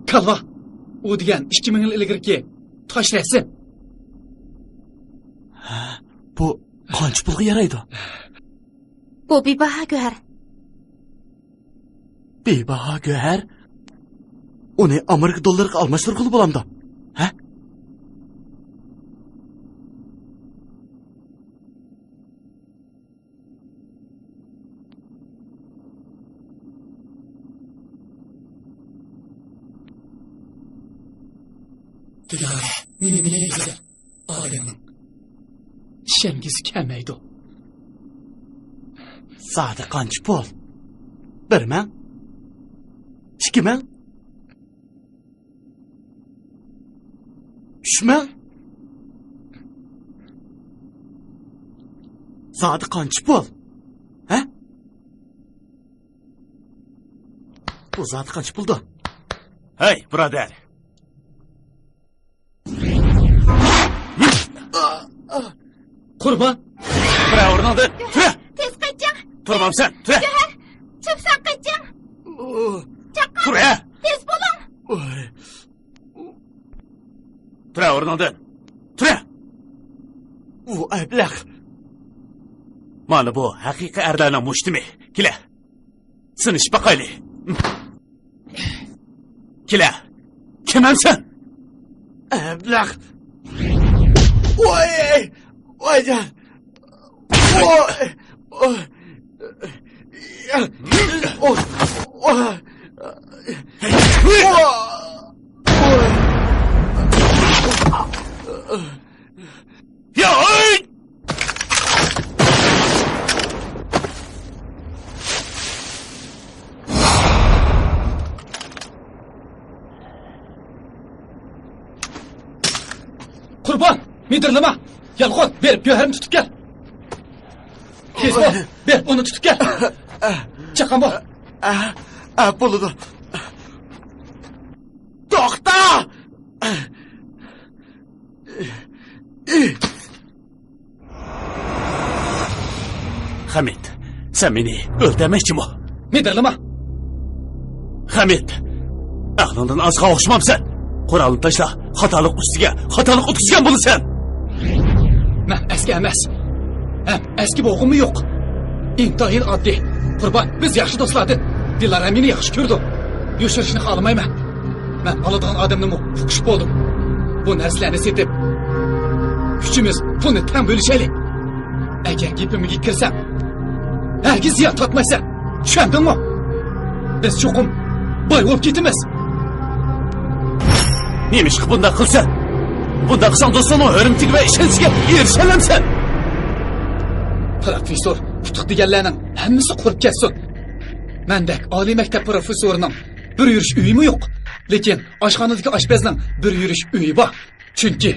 Kalva. O degan 2000 yil ilgirki tosh rasm. Bu qancha pulga yaraydi? Bu bebaho go'har. Bebaho go'har. Uni Amerika dollariga almashtirib bo'lamdi. Ha? Dilara, meni bilaysiz. Olimning ishongiz kelmaydi. Sadi qancha pul? 1,000? 2,000? 3,000? Sadi qancha pul? Ha? Bu zati qancha pulda? Hey, birodar. Qurban, Tura o'rningdan. Tura. Tez qaytjang. Turmamsan. Tura. Chopsan qaytjang. Tura. Tez bo'ling. Tura o'rningdan. Tura. U ablaq. Mana bu haqiqiy erlarning mushtimi. Kela. Sinish baqayli. Kela. Kimamsan? Ablaq. Oy! Oycan. Oy! Oy! Oy! Oy! Ya oy! Qurban, midirlama. Yalqon, berib Gövherini tutib kel. Tez bo'l, ber, onu tutib kel. Chaqan bo'l. Bo'ladi. To'xta! Hamid, sen meni o'ldirmoqchimi? Midirlama. Hamid, aqlingdan ozga o'xshamamsan. Qurolni tashla, xatolik ustiga xatolik o'tkazgan bo'lasan. Men eski emas. Hem eski bo'g'immi yo'q. Intoyin oddiy. Qurban, biz yaxshi do'stlardi. Dilara meni yaxshi ko'rdi. Yo'shirishni xohlamayman. Men oladigan odamni fuqish bo'ldim. Bu narsalarni setib, kuchimiz pulni tam bo'lishaylik. Agar gapimga kirsam, hargiz ziyon tortmaysan. Tushundingmi? Biz cho'qim boy bo'lib ketamiz. Neymiş ki bunda qilsan? Bunda qilsan do'stlarning hurmatiga va ishonchiga erisha olamsan. Professor, futuq deganlarning hammasi qurib ketsin. Mendek oliy maktab professorining bir yurish uyimi yo'q. Lekin oshxonadagi oshpazning bir yurish uyi bor. Chunki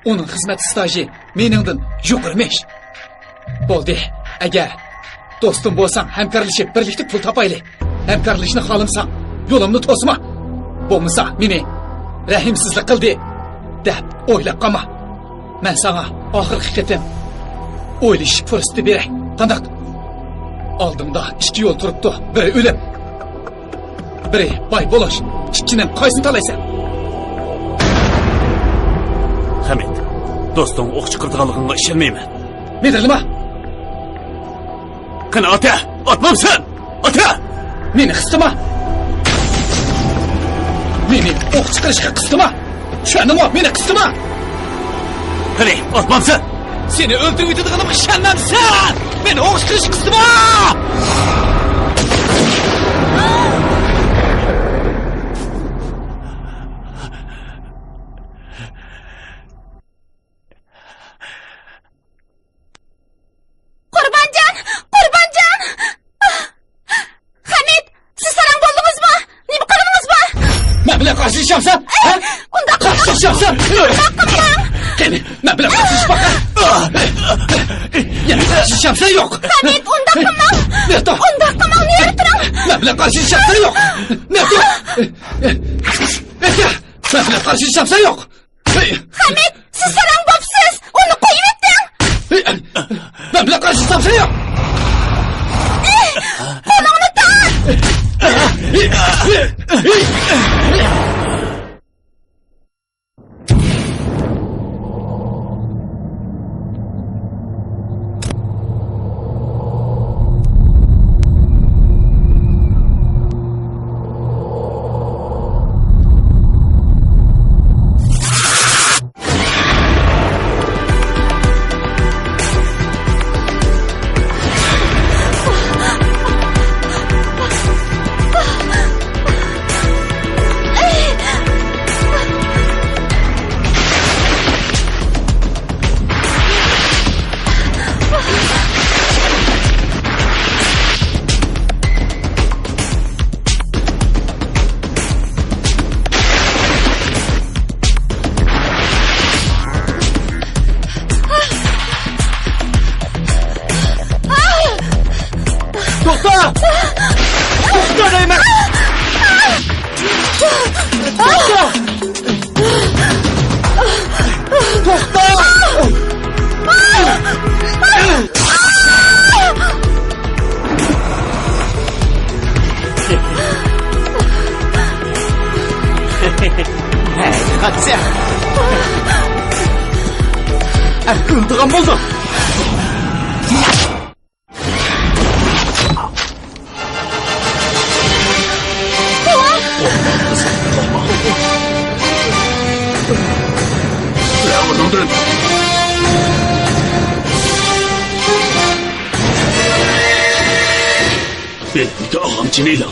uning xizmat staji meningdan yuqorimish. Bo'ldi. Agar do'stim bo'lsang, hamkorlashib birlikda pul topaylik. Hamkorlashishni xohlamsan, yo'limni to'sma. Bo'lmasa meni rahimsizlik qildi deb o'ylab qolma. Men sana oxirgi qatim o'ylash fursati beray. Qandaq? Oldimda ikki yo'l turibdi. Biri o'lim, biri boy bo'lish. Ikkining qaysini tanlaysan? Hamid, do'stim o'q chiqirdiganligingga ishonmayman. Medalima? Qani ota, otmamsan. Ota! Meni qistima. Meni o'q chiqarishga qistima. Tushundingmi? Meni qistima. Qani, otmamsan. Seni o'ldirib yutadiganimga ishonmamsan. Meni o'q chiqarish qistima. Qurbanjon! Qurbanjon! Hamid, siz sarang bo'ldingizmi? Nima qildingizmi? Men bilan qarshilashapsan? Ha? Unda Qarshilashapsan? Qani, men bilan qarshilashmoqqa. Yana qarshilashapsan yo'q? Hamid, unda qilmang. Nerda? Unda qilmang, neri turing? Men bilan qarshilashapsan yo'q? Nerda? Men bilan qarshilashapsan yo'q? Hamid, siz sarang bo'psiz. Uni qo'yib eting. Men bilan qarshilashapsan yo'q? Qo'lingni tang. Intiqam bo'ldi. Benimki ağam Ciniyle.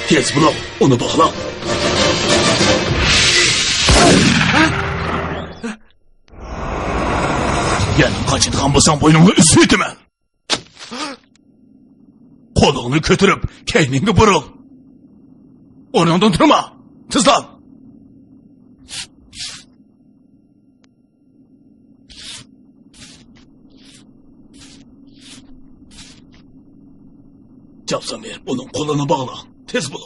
Tez bulup onu bağla. Yani kaçırgan bolsan boynunu üstüme. Kolunu götürüp kendini burul. Onundan durma. Tızlan. Capsamir onun kolunu bağla. Tez bul.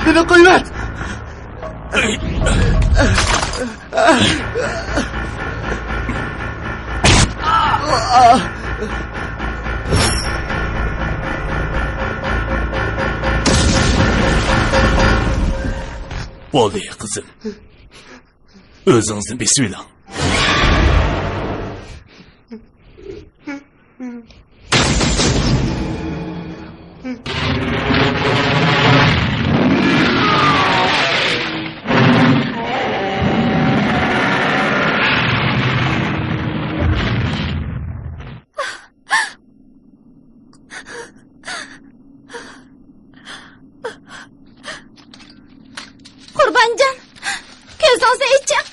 Beni kıymet. Oldu ya kızım. Özünüzün bismillah. Qurbanjon, ko'zingizni iching.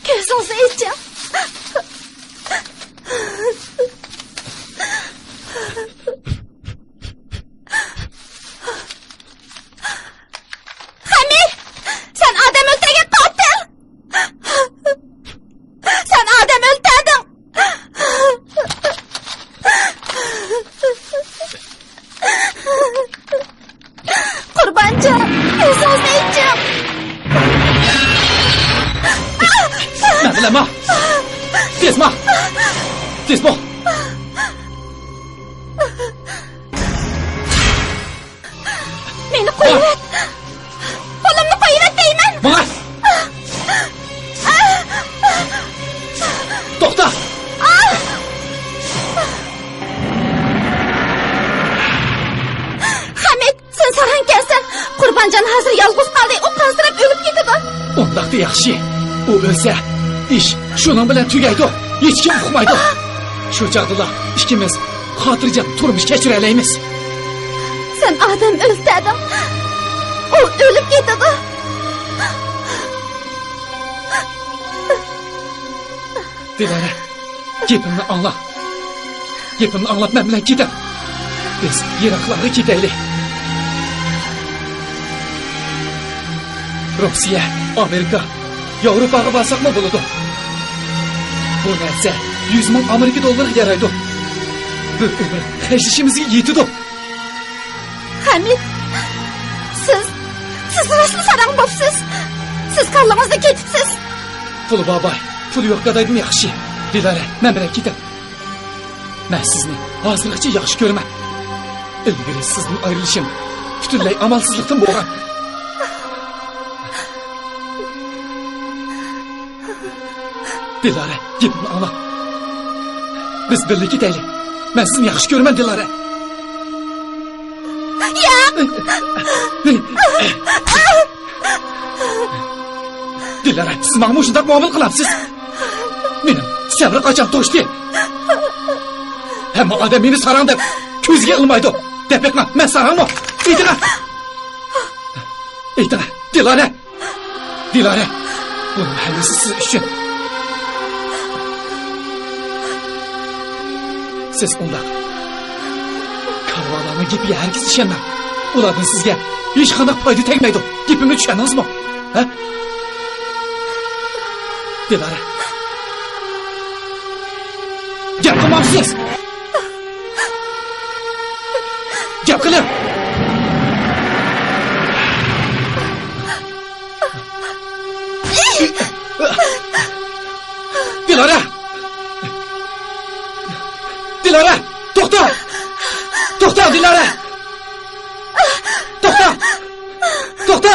Ko'zingizni iching. Dileme. Tezma. Tezma. Meni qo'yib. Qo'limni qo'yib deyman. Bana. To'xta. Hamid, sen sarang kelsan. Qurbonjon hozir yolg'iz qoldi. U qansirab o'lib ketadi. Ondaqda yaxshi. U o'lsa, ish shuning bilan tugaydi. Hech kim uqmaydi. Shu chaqdida ikkimiz xotirjam turmush kechiraylik. Sen odam o'lsading. U o'lib ketadi. Dilara, gapimni angla. Gapimni anglab men bilan keting. Biz yiroqlarga ketaylik. Rossiya, Amerika, Yevropaga borsaqmi bo'ladi? Bu narsa 100 ming Amerika dollariga yaraydi. Bir umr xarjlashimizga yetadi. Hamid, siz rostli sarang bo'psiz. Siz kallamizda ketibsiz. Pul babay, pul yo'q gadaydim yaxshi. Dilara, men bilan keting. Men sizni hozirgacha yaxshi ko'raman. Ilgari sizning ayrilishim butunlay amalsizlikdan bo'lgan. Dilara, gapimni angla. Biz birga ketaylik. Men sizni yaxshi ko'raman, Dilara. Dilara, siz menga shunday muomala qilasiz. Mening sabr qachon to'shdi. Hamma odam meni sarang deb ko'zga ilmaydi. Depekma, men sarangmi? Aytinglar. Aytinglar, Dilara. Dilara, buning hammasi siz uchun. Siz undaq karvonlarning gapiga hargiz ishonmang. Ulardan sizga hech qanday foyda tegmaydi. Gapimni tushundingizmi? Ha? Dilara. Gap qilmoqsiz. Gap qiling. Dilara. Dilara, to'xta! To'xta, Dilara! To'xta! To'xta!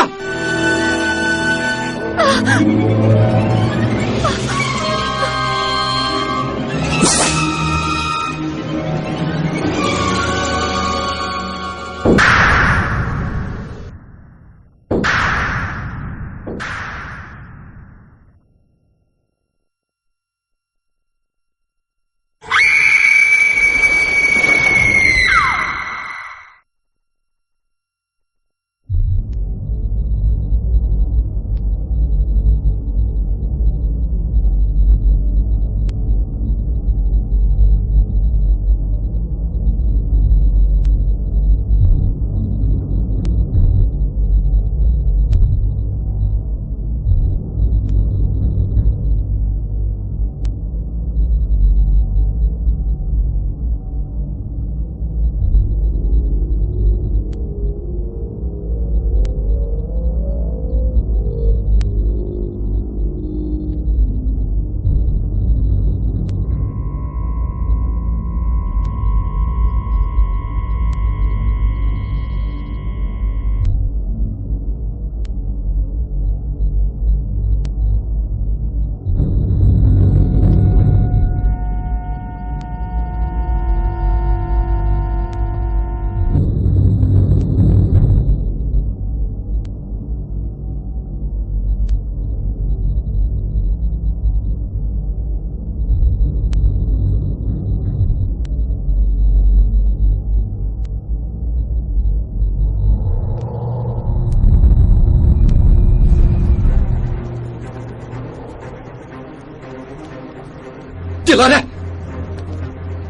Dilara!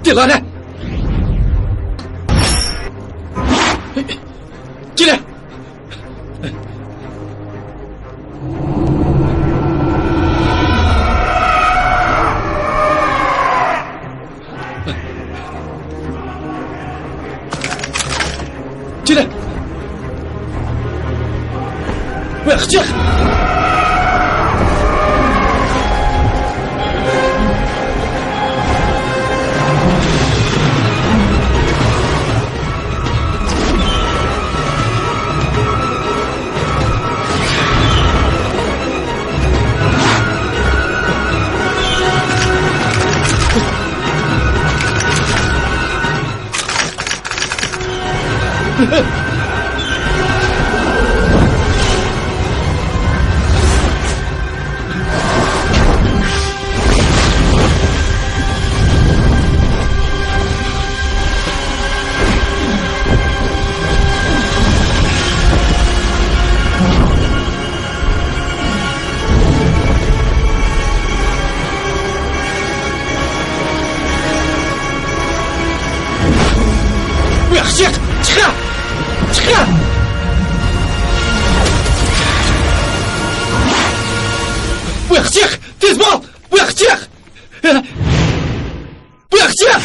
Dilara! Gire! Gire! Çık! Bu yoqqa chiq! Chiq! Chiq! Bu yoqqa chiq! Tez bo'l! Bu yoqqa chiq! Bu yoqqa chiq!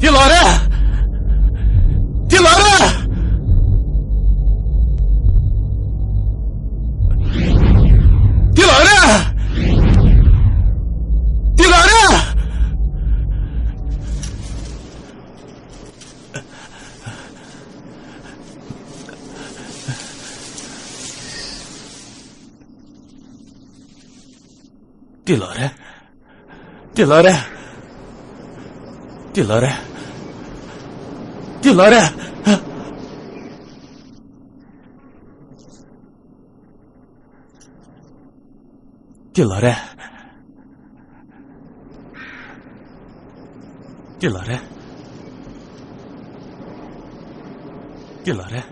Dilara! Dilara! Dilara! Dilara! Dilara! Dilara! Dilara! Dilara! Dilara! Dilara! Dilara!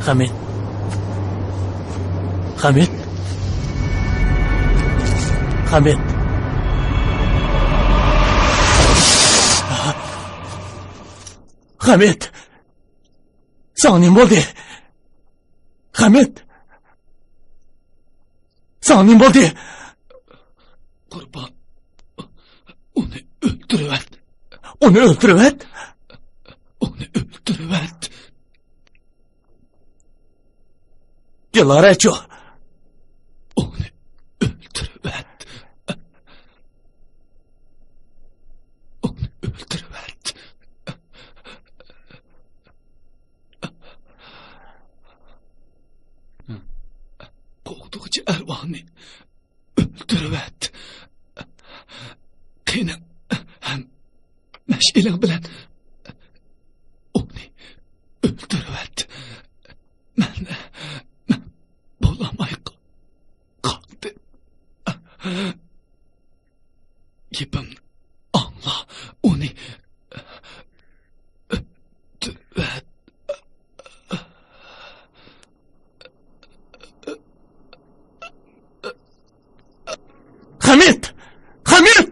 Hamid. Hamid. Hamid. Hamid. Sana nima bo'ldi? Hamid. Sana nima bo'ldi? Qurbon. Uni o'ldirib. Uni o'ldirib? Uni o'ldirib. Dilara-chu. Uni o'ldirib. Uni o'ldirib. Qo'g'dug'chi arvoni o'ldirib. Qani ham mash'iling bilan uni o'ldirib. Men bo'lamay qoldi. Gapim angla uni o'ldirib. Hamid! Hamid!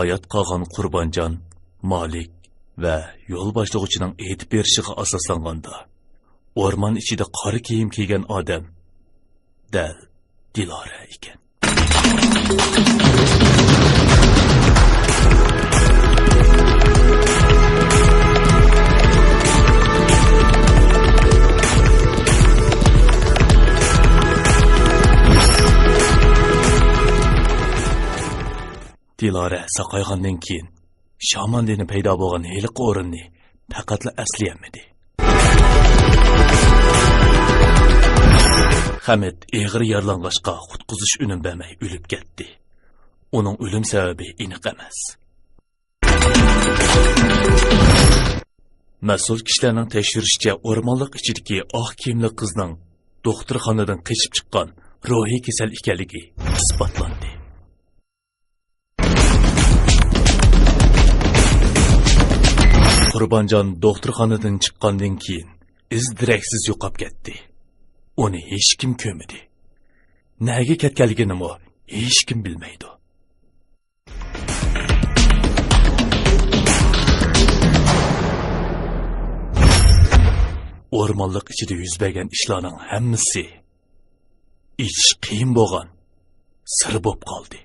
hayot qolgan Qurbonjon, Malik va yo'l boshlovchining aytib berishiga asoslanganda o'rmon ichida qora kiyim kiygan odam dal Dilora ekan. Dilora saqaygandan keyin shaman dini paydo bo'lgan heliq o'rinni faqatla aslayolmadi. Hamid eg'ir yaralangashqa qutqizish unin bermay o'lib ketdi. Uning o'lim sababi aniq emas. Mas'ul kishilarning tekshirishicha, o'rmonlik ichidagi oq kiyimli qizning doktorxonadan qochib chiqqan ruhiy kasal ekanligi isbotlandi. Qurbonjon doktorxonadan chiqqandan keyin iz-diraksiz yo'qolib ketdi. Uni hech kim ko'madi. Nega ketganligini hech kim bilmaydi. O'rmonlik ichida yuz bergan ishlarning hammasi ish qiyin bo'lgan sir bo'lib qoldi.